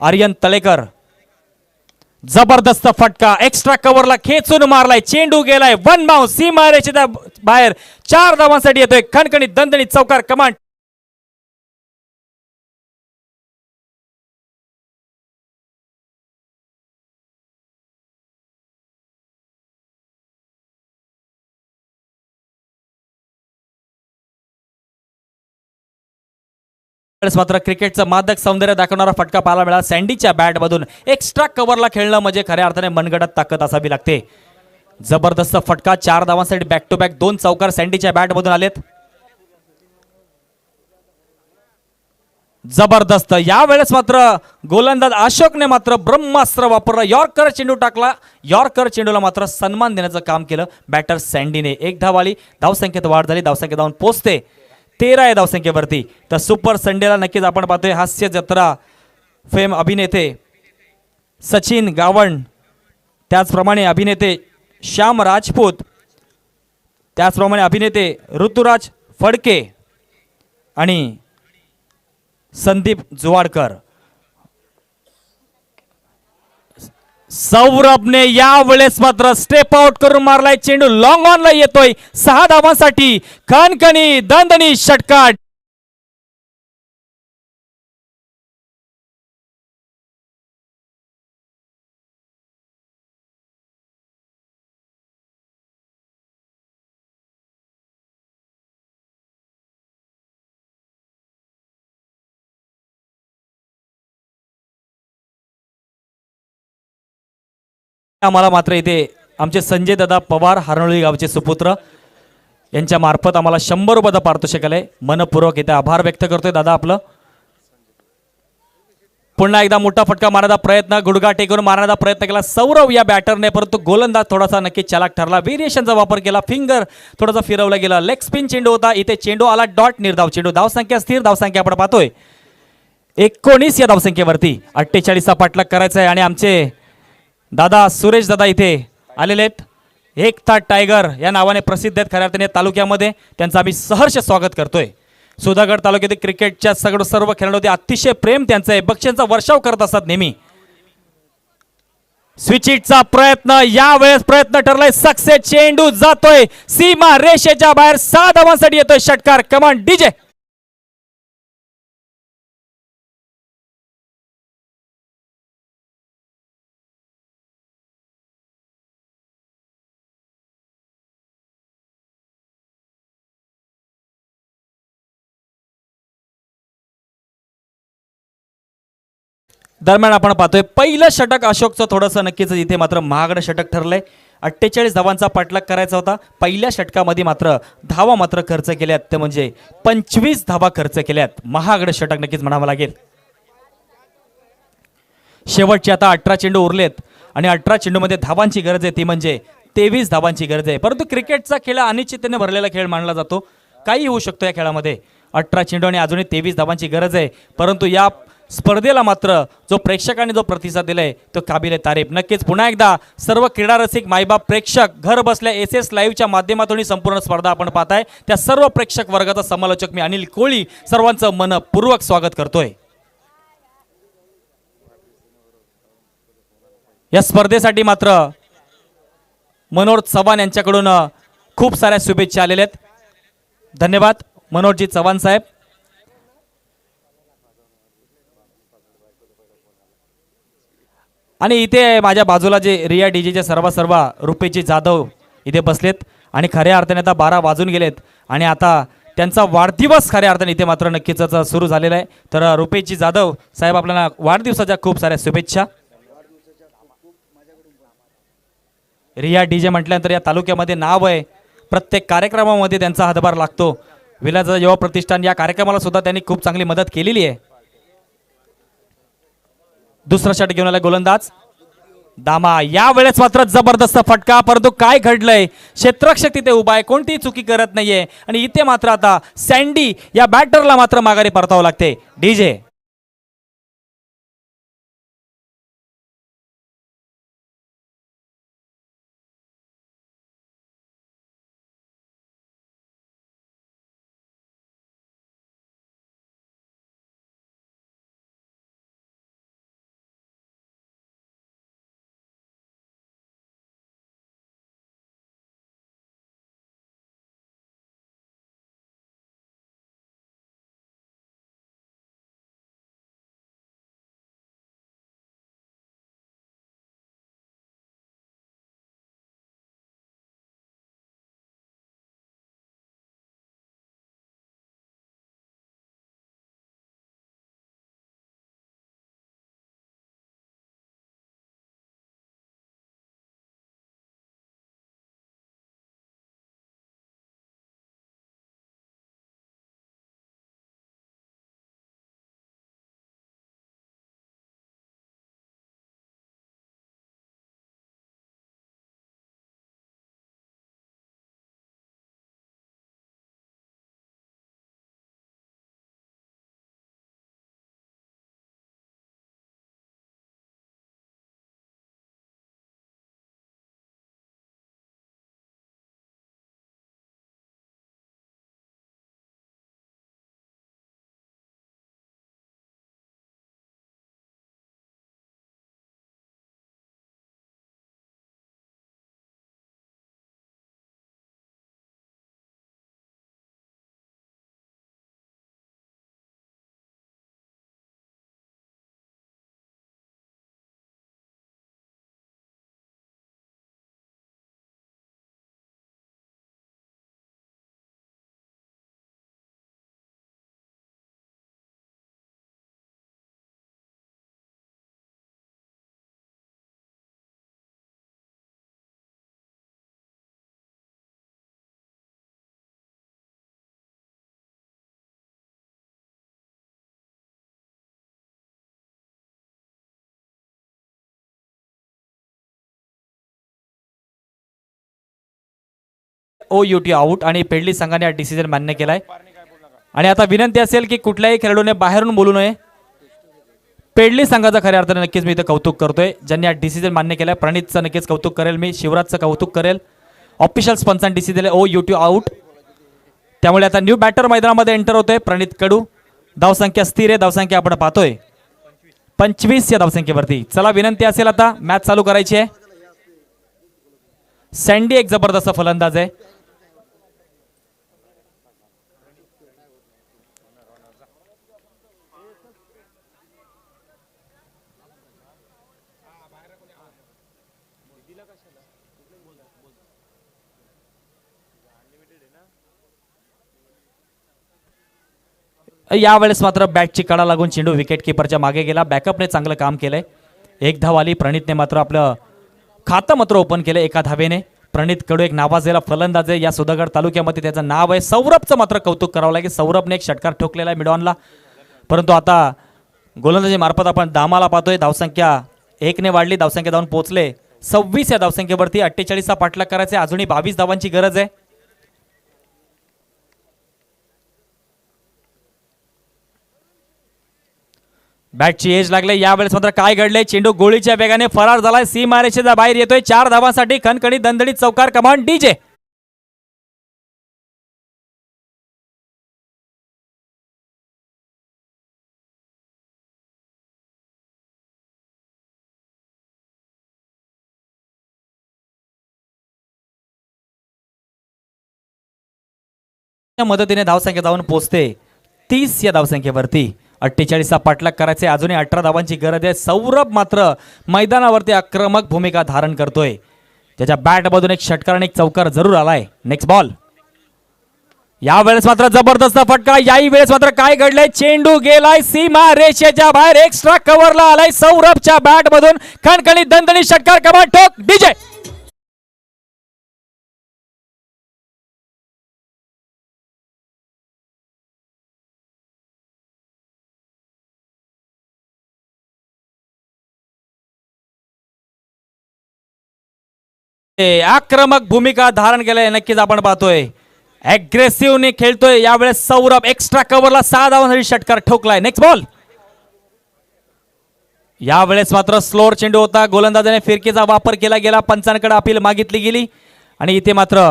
आर्यन तळेकर. जबरदस्त फटका एक्स्ट्रा कव्हरला खेचून मारलाय चेंडू गेलाय वन बाउंस सीमारेषेच्या बाहेर 4 धावांसाठी येतोय खणखणीत दणदणीत चौकार कमांड. मात्र क्रिकेटचं मादक सौंदर्य दाखवणारा फटका पाहायला मिळाला सँडीच्या बॅटमधून. एक्स्ट्रा कव्हरला खेळणं म्हणजे खऱ्या अर्थाने मनगटात ताकद असावी लागते. जबरदस्त फटका 4 धावांसाठी बॅक टू बॅक 2 चौकार सँडीच्या बॅटमधून आलेत. जबरदस्त यावेळेस मात्र गोलंदाज अशोकने मात्र ब्रह्मास्त्र वापरलं. यॉर्कर चेंडू टाकला. यॉर्कर चेंडूला मात्र सन्मान देण्याचं काम केलं बॅटर सँडीने. 1 धाव आली. धावसंख्येत वाढ झाली. धावसंख्या धावून पोहोचते 13 आहे धावसंख्येवरती. तर सुपर संडेला नक्कीच आपण पाहतोय हास्य जत्रा फेम अभिनेते सचिन गावण त्याचप्रमाणे अभिनेते श्याम राजपूत त्याचप्रमाणे अभिनेते ऋतुराज फडके आणि संदीप जुवाडकर. सौरभने यावेळेस मात्र स्टेप आउट करून मारलाय चेंडू लॉंग ऑनला येतोय 6 धावांसाठी खणखणी दणदणी षटकार. आम्हाला मात्र इथे आमचे संजय दादा पवार हरनोळी गावचे सुपुत्र यांच्या मार्फत आम्हाला 100 रुपयाचं पारितोषिक आलंय. मनपूर्वक इथे आभार व्यक्त करतोय दादा आपलं. पुन्हा एकदा मोठा फटका मारण्याचा प्रयत्न गुडघा टेकून मारण्याचा प्रयत्न केला सौरव या बॅटरने परंतु गोलंदाज थोडासा नक्की चालाक ठरला. व्हेरिएशनचा वापर केला. फिंगर थोडासा फिरवला गेला. लेग स्पिन चेंडू होता. इथे चेंडू आला डॉट निर्धाव चेंडू. धावसंख्या स्थिर धावसंख्या आपण पाहतोय 19 या धावसंख्येवरती. 48चा पाठलाग करायचा आहे आणि आमचे दादा सुरेश दादा इथे आलेले आहेत. एक ताट टायगर या नावाने प्रसिद्ध आहेत खऱ्या अर्थाने तालुक्यामध्ये. त्यांचं आम्ही सहर्ष स्वागत करतोय. सुधागड तालुक्यातील क्रिकेटच्या सर्व खेळाडूंमध्ये अतिशय प्रेम त्यांचं आहे. बक्षिसांचा वर्षाव करत असतात नेहमी. स्विचिटचा प्रयत्न यावेळेस प्रयत्न ठरलाय सक्सेस. चेंडू जातोय सीमा रेषेच्या बाहेर 6 धावांसाठी येतोय षटकार कमांड डीजे. दरम्यान आपण पाहतोय पहिलं षटक अशोकचं थोडंसं नक्कीच इथे मात्र महागडं षटक ठरलंय. 48 धावांचा पाठलाग करायचा होता. पहिल्या षटकामध्ये मात्र धावा मात्र खर्च केल्यात, ते म्हणजे 25 धावा खर्च केल्यात. महागडं षटक नक्कीच म्हणावं लागेल. शेवटचे आता 18 चेंडू उरलेत आणि 18 चेंडूमध्ये धावांची गरज आहे, ती म्हणजे 23 धावांची गरज आहे. परंतु क्रिकेटचा खेळ अनिश्चिततेने भरलेला खेळ मानला जातो. काही होऊ शकतो या खेळामध्ये. 18 चेंडू आणि अजूनही 23 धावांची गरज आहे. परंतु या स्पर्धेला मात्र जो प्रेक्षकांनी जो प्रतिसाद दिलाय तो काबिले तारीफ. नक्कीच पुन्हा एकदा सर्व क्रीडा रसिक मायबाप प्रेक्षक घर बसल्या SS लाईव्हच्या माध्यमातून ही संपूर्ण स्पर्धा आपण पाहताय, त्या सर्व प्रेक्षक वर्गाचा समालोचक मी अनिल कोळी सर्वांचं मनपूर्वक स्वागत करतोय. या स्पर्धेसाठी मात्र मनोज चव्हाण यांच्याकडून खूप साऱ्या शुभेच्छा आलेल्या आहेत. धन्यवाद मनोजजी चव्हाण साहेब. आणि इथे माझ्या बाजूला जे रिया डीजेचे सर्व रुपेशजी जाधव इथे बसलेत आणि खऱ्या अर्थाने आता 12 वाजून गेलेत आणि आता त्यांचा वाढदिवस खऱ्या अर्थाने इथे मात्र नक्कीच सुरू झालेला आहे. तर रुपेशजी जाधव साहेब आपल्याला वाढदिवसाच्या खूप साऱ्या शुभेच्छा. रिया डीजे म्हटल्यानंतर या तालुक्यामध्ये नाव आहे. प्रत्येक कार्यक्रमामध्ये त्यांचा हातभार लागतो. विलास युवा प्रतिष्ठान या कार्यक्रमाला सुद्धा त्यांनी खूप चांगली मदत केलेली आहे. दुसरा षटक घेऊन आला गोलंदाज दामा. या वेळेस मात्र जबरदस्त फटका. परंतु काय घडलंय, क्षेत्ररक्षक तिथे उभा आहे, कोणतीही चुकी करत नाहीये आणि इथे मात्र आता सँडी या बॅटरला मात्र माघारी परतावं लागते. डीजे OUT आउट आणि पेडली संघाने हा डिसिजन मान्य केलाय. आणि आता विनंती असेल की कुठल्याही खेळाडूने बाहेरून बोलू नये. पेडली संघाचा खऱ्या अर्थाने नक्कीच मी इथं कौतुक करतोय, ज्यांनी हा डिसिजन मान्य केलाय. प्रणितचं नक्कीच कौतुक करेल मी, शिवराजचं कौतुक करेल. ऑफिशियल स्पॉन्सर डिसिजन दिले OUT आउट. त्यामुळे आता न्यू बॅटर मैदानामध्ये एंटर होतोय प्रणित कडू. धावसंख्या स्थिर आहे, धावसंख्या आपण पाहतोय 25 या धावसंख्येवरती. चला विनंती असेल आता मॅच चालू करायची आहे. सँडी एक जबरदस्त फलंदाज आहे. यावेळेस मात्र बॅटची कडा लागून चेंडू विकेट किपरच्या मागे गेला. बॅकअपने चांगलं काम केलंय. एक धाव आली. प्रणितने मात्र आपलं खातं मात्र ओपन केलं एका धावेने. प्रणित कडू एक नावाजलेला फलंदाज आहे या सुधागड तालुक्यामध्ये, त्याचं नाव आहे. सौरभचं मात्र कौतुक करावं लागेल. सौरभने एक षटकार ठोकलेला आहे मिडॉनला, परंतु आता गोलंदाजी मार्फत आपण दामाला पाहतोय. धावसंख्या 1 ने वाढली. धावसंख्या जाऊन पोहोचले 26 या धावसंख्येवरती. 48 पाठलाग करायचे. अजूनही 22 धावांची गरज आहे. बॅटची एज लागले. यावेळेस मात्र काय घडले, चेंडू गोळीच्या वेगाने फरार झालाय. सीमारेषेच्या बाहेर येतोय. 4 धावांसाठी खणखणीत दणदणीत चौकार. कमान डीजे. मदतीने धावसंख्या जाऊन पोहोचते 30 या धावसंख्येवरती. 48 पाठलाग करायचे. अजूनही 18 धावांची गरज आहे. सौरभ मात्र मैदानावरती आक्रमक भूमिका धारण करतोय. त्याच्या बॅटमधून एक षटकार आणि एक चौकार जरूर आलाय. Next ball. यावेळेस मात्र जबरदस्त फटका. याही वेळेस मात्र काय घडलंय, चेंडू गेलाय सीमा रेषेच्या बाहेर. एक्स्ट्रा कव्हरला आलाय सौरभच्या बॅटमधून. खणखणीत दणदणीत षटकार. कमान ठोक डीजे. आक्रमक भूमिका धारण केलंय. नक्कीच आपण पाहतोय अग्रेसिव्हने खेळतोय. यावेळेस सौरभ एक्स्ट्रा कव्हरला 6 धावांसाठी षटकार ठोकलाय. Next ball. यावेळेस मात्र स्लोअर चेंडू होता. गोलंदाजाने फिरकीचा वापर केला गेला. पंचांकडे अपील मागितली गेली आणि इथे मात्र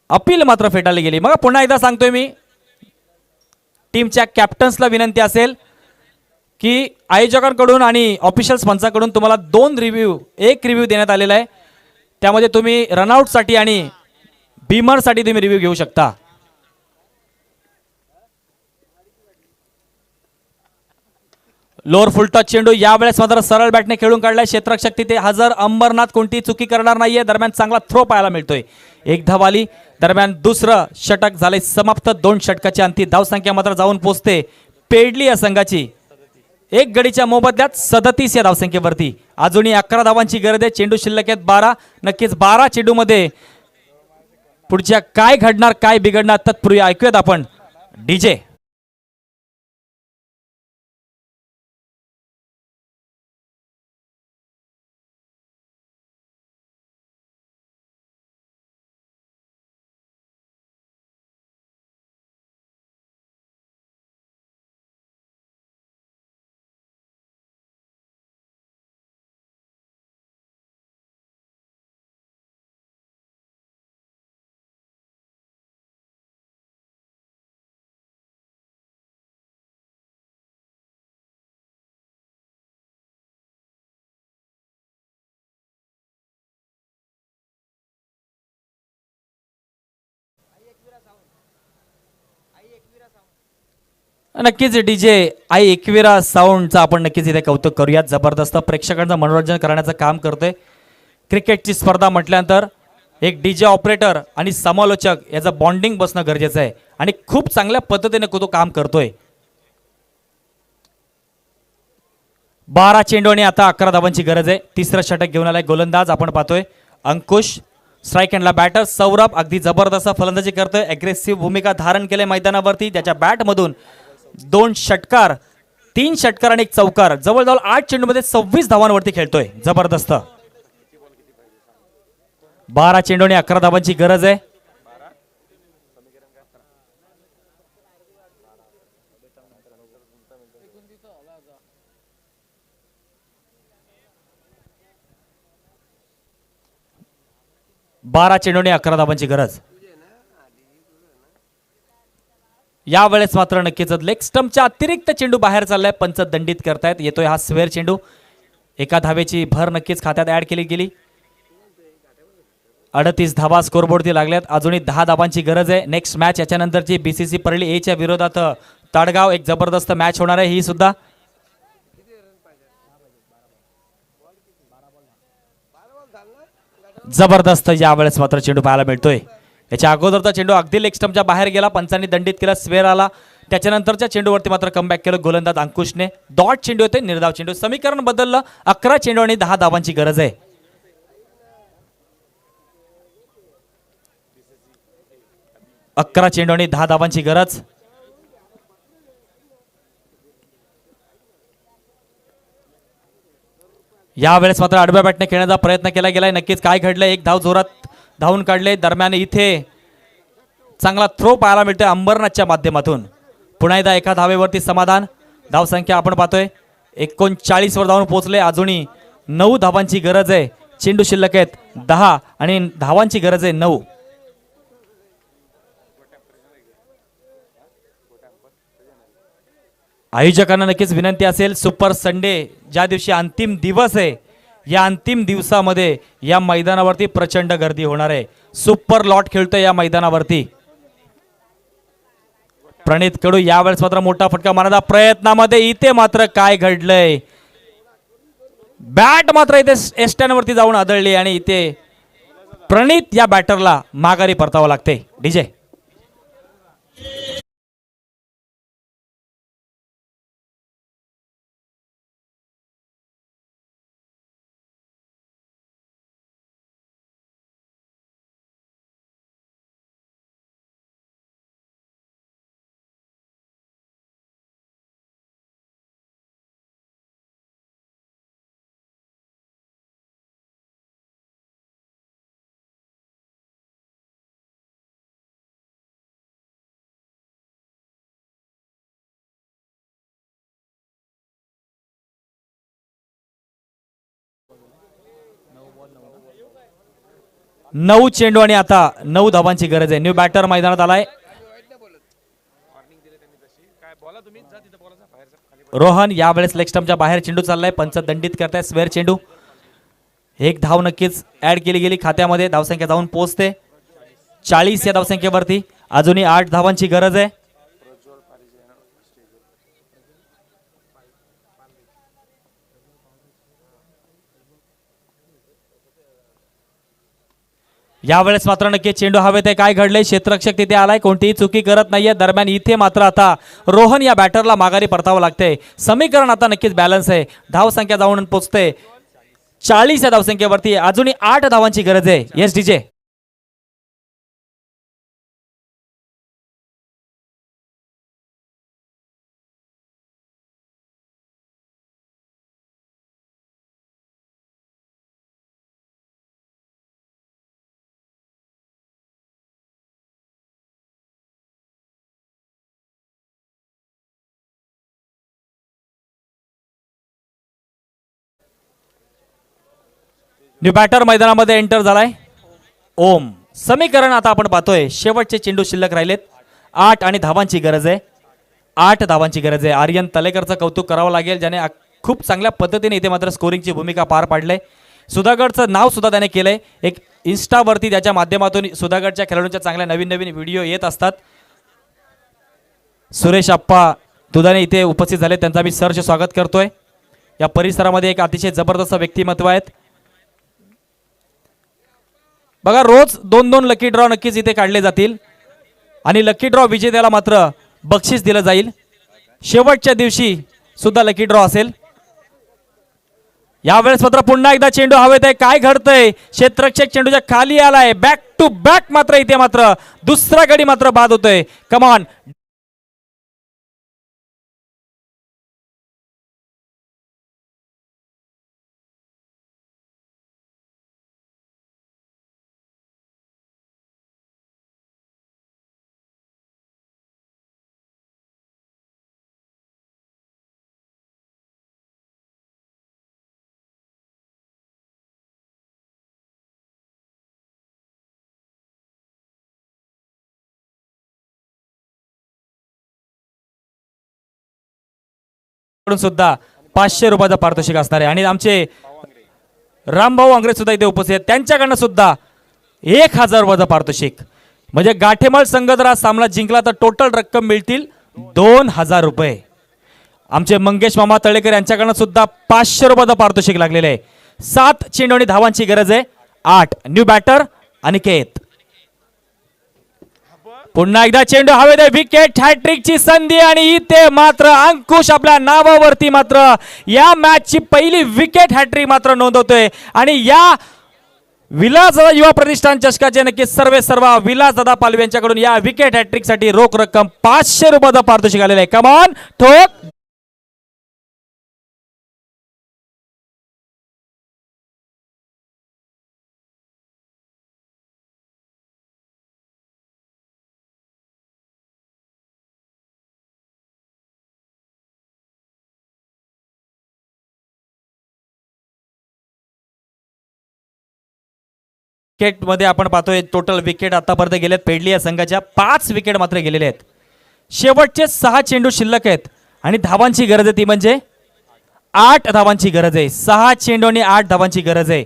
अपील मात्र फेटाळली गेली. मग पुन्हा एकदा सांगतोय मी, टीमच्या कॅप्टन्सला विनंती असेल की आयोजकांकडून आणि ऑफिशियल्स पंचाकडून तुम्हाला 2 रिव्ह्यू, एक रिव्ह्यू देण्यात आलेला आहे. त्यामध्ये तुम्ही रनआउटसाठी आणि बीमरसाठी तुम्ही रिव्ह्यू घेऊ शकता. लोअर फुल टच चेंडू. यावेळेस मात्र सरळ बॅटने खेळून काढलाय. क्षेत्ररक्षक तिथे हजर. अंबरनाथ कोणती चुकी करणार नाहीये. दरम्यान चांगला थ्रो पाहायला मिळतोय. एक धाव आली. दरम्यान दुसरं षटक झाले समाप्त. 2 षटकाची अंती धावसंख्या मात्र जाऊन पोहोचते पेडली या संघाची. एक गडीच्या मोबदल्यात 37 या धावसंख्येवरती. अजूनही 11 धावांची गरज आहे. चेंडू शिल्लक आहेत 12. नक्कीच 12 चेंडूमध्ये पुढच्या काय घडणार, काय बिघडणार, तत्पूर्वी ऐकूयात आपण डीजे. नक्कीच डीजे आई एकविरा साऊंडचं आपण नक्कीच इथे कौतुक करूयात. जबरदस्त प्रेक्षकांचं मनोरंजन करण्याचं काम करतोय. क्रिकेटची स्पर्धा म्हटल्यानंतर एक डीजे ऑपरेटर आणि समालोचक याचं बॉन्डिंग बसणं गरजेचं आहे आणि खूप चांगल्या पद्धतीने तो काम करतोय. 12 चेंडू आणि आता 11 धावांची गरज आहे. तिसरं षटक घेऊन आलाय गोलंदाज. आपण पाहतोय अंकुश. स्ट्राईक हँडला बॅटर सौरभ अगदी जबरदस्त फलंदाजी करतोय. अग्रेसिव्ह भूमिका धारण केले मैदानावरती. त्याच्या बॅटमधून 2 षटकार, 3 षटकार आणि 1 चौकार. जवळजवळ 8 चेंडूमध्ये 26 धावांवरती खेळतोय. जबरदस्त. 12 चेंडू आणि 11 धावांची गरज आहे. बारा चेंडू आणि 11 धावांची गरज. यावेळेस मात्र नक्कीच लेग स्टंपच्या अतिरिक्त चेंडू बाहेर चाललाय. पंच दंडित करतायत. येतोय हा स्क्वेअर चेंडू. एका धावेची भर नक्कीच खात्यात ऍड केली गेली. 38 धावा स्कोरबोर्डती लागल्यात. अजूनही 10 धावांची गरज आहे. नेक्स्ट मॅच याच्यानंतरची बीसीसी परळी ए च्या विरोधात ताडगाव, एक जबरदस्त मॅच होणार आहे ही सुद्धा. जबरदस्त यावेळेस मात्र चेंडू पाहायला मिळतोय. याच्या अगोदरचा चेंडू अगदी लेग स्टंपच्या बाहेर गेला. पंचांनी दंडित केला. स्वेअर आला. त्याच्यानंतरच्या चेंडूवरती मात्र कमबॅक केलं गोलंदाज अंकुशने. डॉट चेंडू होते, निर्धाव चेंडू. समीकरण बदललं. 11 चेंडू आणि 10 धावांची गरज आहे. 11 चेंडू आणि 10 धावांची गरज. यावेळेस मात्र आडव्या बॅटने खेळण्याचा प्रयत्न केला गेलाय. नक्कीच काय घडलंय, एक धाव जोरात धावून काढले. दरम्यान इथे चांगला थ्रो पाहायला मिळतोय अंबरनाथच्या माध्यमातून. पुन्हा एकदा एका धावेवरती समाधान. धावसंख्या आपण पाहतोय 39 वर धावून पोहोचले. अजूनही 9 धावांची गरज आहे. चेंडू शिल्लक आहेत 10 आणि धावांची गरज आहे 9. आयोजकांना नक्कीच विनंती असेल, सुपर संडे ज्या दिवशी अंतिम दिवस आहे, या अंतिम दिवसामध्ये या मैदानावरती प्रचंड गर्दी होणार आहे. सुपर लॉट खेळतोय या मैदानावरती. प्रणित कडू यावेळेस मात्र मोठा फटका मारण्याचा प्रयत्नामध्ये. इथे मात्र काय घडलंय, बॅट मात्र इथे एस्टॅनवरती जाऊन आदळली आणि इथे प्रणित या बॅटरला माघारी परतावं लागते. डीजे नऊ चेंडू आणि आता 9 धावांची गरज आहे. न्यू बॅटर मैदानात आलाय. रोहन यावेळेस लेग स्टंपच्या बाहेर चेंडू चाललाय. पंच दंडित करताय. स्वेअर चेंडू. एक धाव नक्कीच ऍड केली गेली खात्यामध्ये. धावसंख्या जाऊन पोहोचते 40 या धावसंख्येवरती. अजूनही 8 धावांची गरज आहे. यावेळेस मात्र नक्की चेंडू हवेत आहे. काय घडलंय, क्षेत्ररक्षक तिथे आलाय, कोणतीही चुकी करत नाहीये. दरम्यान इथे मात्र आता रोहन या बॅटरला माघारी परतावं लागतंय. समीकरण आता नक्कीच बॅलन्स आहे. धावसंख्या जाऊन पोचते 40 या धावसंख्येवरती. अजूनही 8 धावांची गरज आहे. Yes DJ. न्यू बॅटर मैदानामध्ये एंटर झालाय ओम. समीकरण आता आपण पाहतोय शेवटचे चेंडू शिल्लक राहिलेत. 8 आणि धावांची गरज आहे. 8 धावांची गरज आहे. आर्यन तलेकरचं कौतुक करावं लागेल, ज्याने खूप चांगल्या पद्धतीने इथे मात्र स्कोरिंगची भूमिका पार पाडले. सुधागडचं नाव सुद्धा त्याने केलंय. एक इन्स्टावरती त्याच्या माध्यमातून सुधागडच्या खेळाडूंच्या चांगल्या नवीन नवीन व्हिडिओ येत असतात. सुरेश आप्पा दुधाने इथे उपस्थित झाले, त्यांचा मी सहर्ष स्वागत करतोय. या परिसरामध्ये एक अतिशय जबरदस्त व्यक्तिमत्व आहेत. बघा, रोज 2-2 लकी ड्रॉ नक्कीच इथे काढले जातील आणि लकी ड्रॉ विजेत्याला मात्र बक्षीस दिलं जाईल. शेवटच्या दिवशी सुद्धा लकी ड्रॉ असेल. यावेळेस मात्र पुन्हा एकदा चेंडू हवेत आहे. काय घडतंय, क्षेत्ररक्षक चेंडूच्या खाली आलाय. बॅक टू बॅक मात्र इथे मात्र दुसरा गडी मात्र बाद होतोय. कमान. सुद्धा 500 रुपयाचा पारितोषिक असणार आहे आणि आमचे रामभाऊ अंग्रेज सुद्धा इथे उपस्थित आहेत. त्यांच्याकडनं सुद्धा 1000 रुपयाचा पारितोषिक. म्हणजे गाठेमाळ संघ जर हा सामना जिंकला तर टोटल रक्कम मिळतील 2000 रुपये. आमचे मंगेश मामा तळेकर यांच्याकडनं सुद्धा 500 रुपयाचा पारितोषिक लागलेले आहे. 7 चेंडू आणि धावांची गरज आहे. 8. New batter Aniket. पुन्हा एकदा चेंडू हवेत, विकेट हॅट्रिकची संधी आणि इथे मात्र अंकुश आपल्या नावावरती मात्र या मॅचची पहिली विकेट हॅट्रिक मात्र नोंदवतोय आणि या विलासदादा युवा प्रतिष्ठान चषकाचे नक्कीच सर्व विलासदादा पालवे यांच्याकडून या विकेट हॅट्रिक साठी रोख रक्कम 500 रुपयाचं पारितोषिक आलेलं आहे. कमॉन ठोक. विकेट मध्ये आपण पाहतोय टोटल विकेट आतापर्यंत गेलेत पेडली या संघाच्या 5 विकेट मात्र गेलेले आहेत. शेवटचे 6 चेंडू शिल्लक आहेत आणि धावांची गरज आहे ती म्हणजे 8 धावांची गरज आहे. 6 चेंडू आणि 8 धावांची गरज आहे.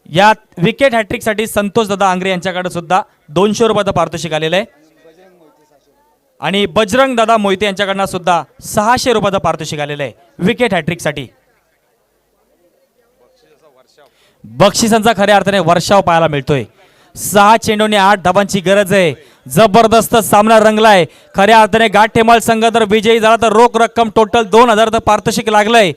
या विकेट हॅट्रिक साठी संतोष दादा आंग्रे यांच्याकडे सुद्धा 200 रुपयाचं पारितोषिक आलेलं आहे आणि बजरंग दादा मोहिते यांच्याकडनं सुद्धा 600 रुपयाचं पारितोषिक आलेलं आहे विकेट हॅट्रिक साठी. बक्षिसांचा खऱ्या अर्थाने वर्षाव पाहायला मिळतोय. 6 चेंडूने 8 धावांची गरज आहे. जबरदस्त सामना रंगलाय. खऱ्या अर्थाने गाठेमाळ संघ जर विजयी झाला तर रोख रक्कम टोटल 2000 पारितोषिक लागलंय.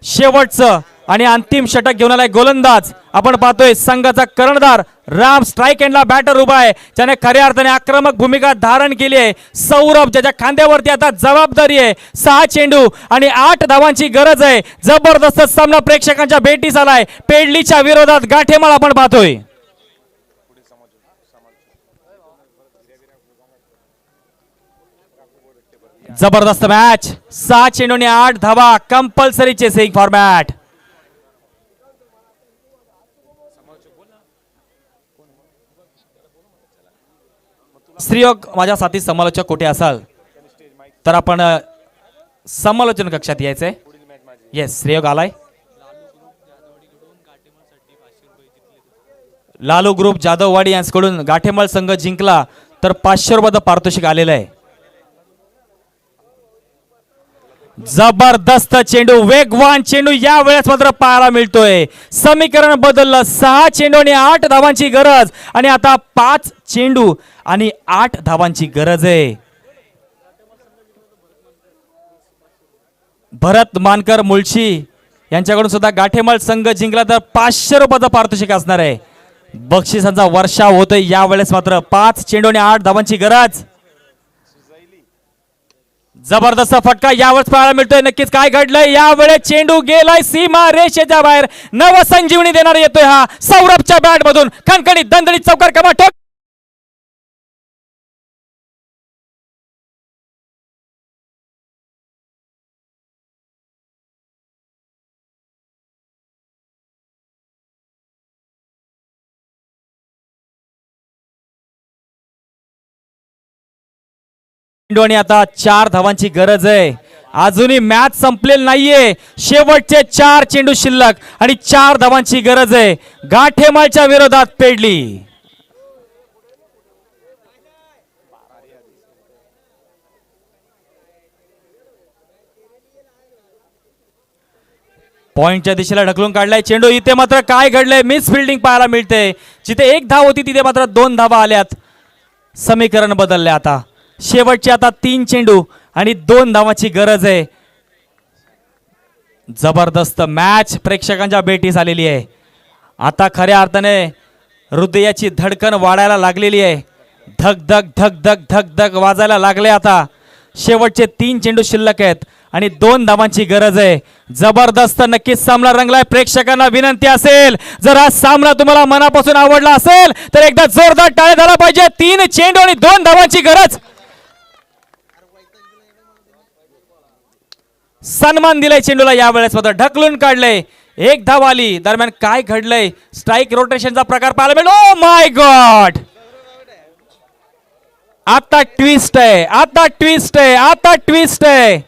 शेवटचं आणि अंतिम षटक घेऊन आलाय गोलंदाज. आपण पाहतोय संघाचा कर्णधार राम स्ट्राईक एंडला बॅटर उभा आहे, ज्याने खऱ्या अर्थाने आक्रमक भूमिका धारण केली आहे. सौरभ ज्याच्या खांद्यावरती आता जबाबदारी आहे. 6 चेंडू आणि 8 धावांची गरज आहे. जबरदस्त सामना प्रेक्षकांच्या भेटीस आलाय. पेडलीच्या विरोधात गाठेमाळ आपण पाहतोय. जबरदस्त मॅच. 6 चेंडू आणि 8 धावा कंपल्सरी चेसिंग फॉर्मॅट. श्रीयोग माझ्या साथी समालोचक कुठे असाल तर आपण समालोचन कक्षात यायचंय. येस श्रीयोग आलाय. लालू ग्रुप जाधववाडी यांच्याकडून गाठेमाळ संघ जिंकला तर 500 रुपयाचं पारितोषिक आलेलं आहे. जबरदस्त चेंडू, वेगवान चेंडू या वेळेस मात्र पाहायला मिळतोय. समीकरण बदललं. 6 चेंडू आणि 8 धावांची गरज आणि आता 5 चेंडू आणि 8 धावांची गरज आहे. भरत मानकर मुळशी यांच्याकडून सुद्धा गाठेमाळ संघ जिंकला तर 500 रुपयाचं पारितोषिक असणार आहे. बक्षिसांचा वर्षाव होतोय. या वेळेस मात्र 5 चेंडू आणि 8 धावांची गरज. जबरदस्त फटका यावेळेस पाहायला मिळतोय. नक्कीच काय घडलंय यावेळेस. चेंडू गेलाय सीमा रेषेच्या बाहेर. नवसंजीवनी देणार येतोय हा सौरभच्या बॅट मधून. खणखणीत दणदणीत चौकार कमा ठोक. आणि आता 4 धावांची गरज आहे. अजूनही मॅच संपलेली नाहीये. शेवटचे 4 चेंडू शिल्लक आणि 4 धावांची गरज आहे. गाठेमाळच्या विरोधात पेडली. पॉइंटच्या दिशेला ढकलून काढलाय चेंडू. इथे मात्र काय घडलंय, मिस फिल्डिंग पाहायला मिळते. जिथे 1 धाव होती तिथे मात्र 2 धावा आल्यात. समीकरण बदलले. आता शेवटचे आता 3 चेंडू आणि 2 धावांची गरज आहे. जबरदस्त मॅच प्रेक्षकांच्या भेटीस आलेली आहे. आता खऱ्या अर्थाने हृदयाची धडकन वाढायला लागलेली आहे. धक धक धक धक धक धक वाजायला लागले. आता शेवटचे 3 चेंडू शिल्लक आहेत आणि 2 धावांची गरज आहे. जबरदस्त नक्कीच सामना रंगलाय. प्रेक्षकांना विनंती असेल, जर हा सामना तुम्हाला मनापासून आवडला असेल तर एकदा जोरदार टाळ्या झाला पाहिजे. 3 चेंडू आणि 2 धावांची गरज. सन्मान दिलाय चेंडूला. यावेळेस मात्र ढकलून काढलंय. 1 धाव आली. दरम्यान काय घडलंय, स्ट्राईक रोटेशनचा प्रकार पाहायला मिळतो. Oh my God. आता ट्विस्ट आहे. आता ट्विस्ट आहे. आता ट्विस्ट आहे.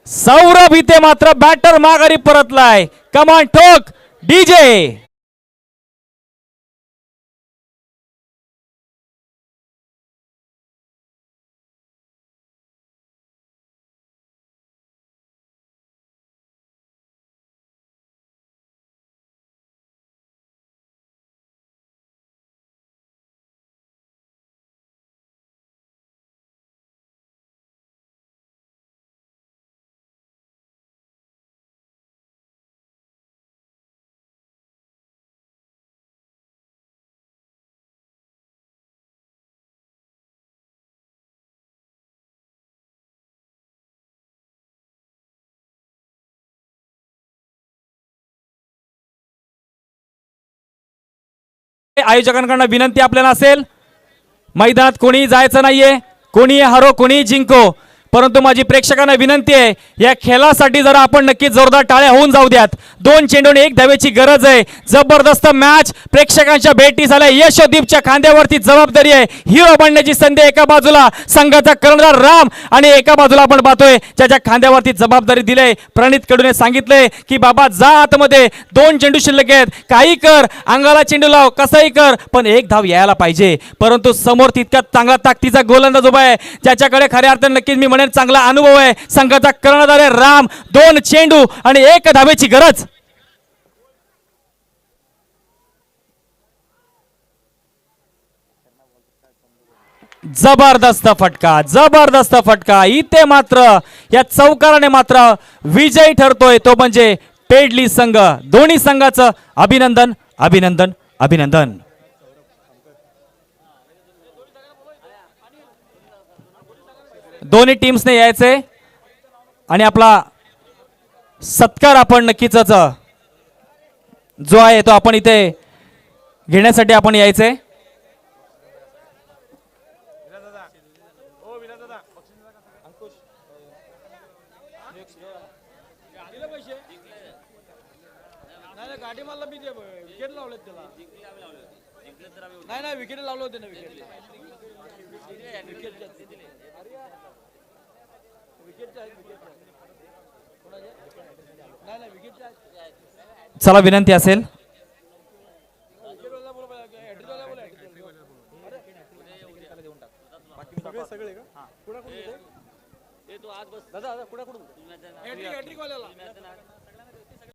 सौरभ इथे मात्र बॅटर माघारी परतलाय. कमान ठोक डीजे. आयोजकांकडून विनंती आपल्याला असेल, मैदानात कोणी जायचं नाहीये, कोणी हरो कोणी जिंको, परंतु माझी प्रेक्षकांना विनंती आहे, या खेळासाठी जरा आपण नक्कीच जोरदार टाळ्या होऊन जाऊ द्यात. 2 चेंडूने 1 धावेची गरज आहे. जबरदस्त मॅच प्रेक्षकांच्या भेटी झाल्या. यशदीपच्या खांद्यावरती जबाबदारी आहे. हिरो बनण्याची संधी एका बाजूला संघाचा कर्णधार राम आणि एका बाजूला आपण पाहतोय ज्याच्या खांद्यावरती जबाबदारी दिले प्रणित कडूने सांगितले की बाबा जा आतमध्ये, 2 चेंडू शिल्लक आहेत, काही कर, अंगाला चेंडू लाव, कसंही कर, पण 1 धाव यायला पाहिजे. परंतु समोर तितका चांगला ताकदीचा गोलंदाज उभा आहे ज्याच्याकडे खऱ्या अर्थाने नक्कीच मी म्हणेन चांगला अनुभव आहे. संघाचा कर्णधार आहे राम. 2 चेंडू आणि 1 धावेची गरज. जबरदस्त फटका, जबरदस्त फटका. इथे मात्र या चौकाराने मात्र विजयी ठरतोय तो म्हणजे पेडली संघ. दोन्ही संघाचं अभिनंदन, अभिनंदन, अभिनंदन. दोन्ही टीम्सने यायचे आणि आपला सत्कार आपण नक्कीच जो आहे तो आपण इथे घेण्यासाठी आपण यायचे. विकेट लावले होते ना. चला विनंती असेल, दादा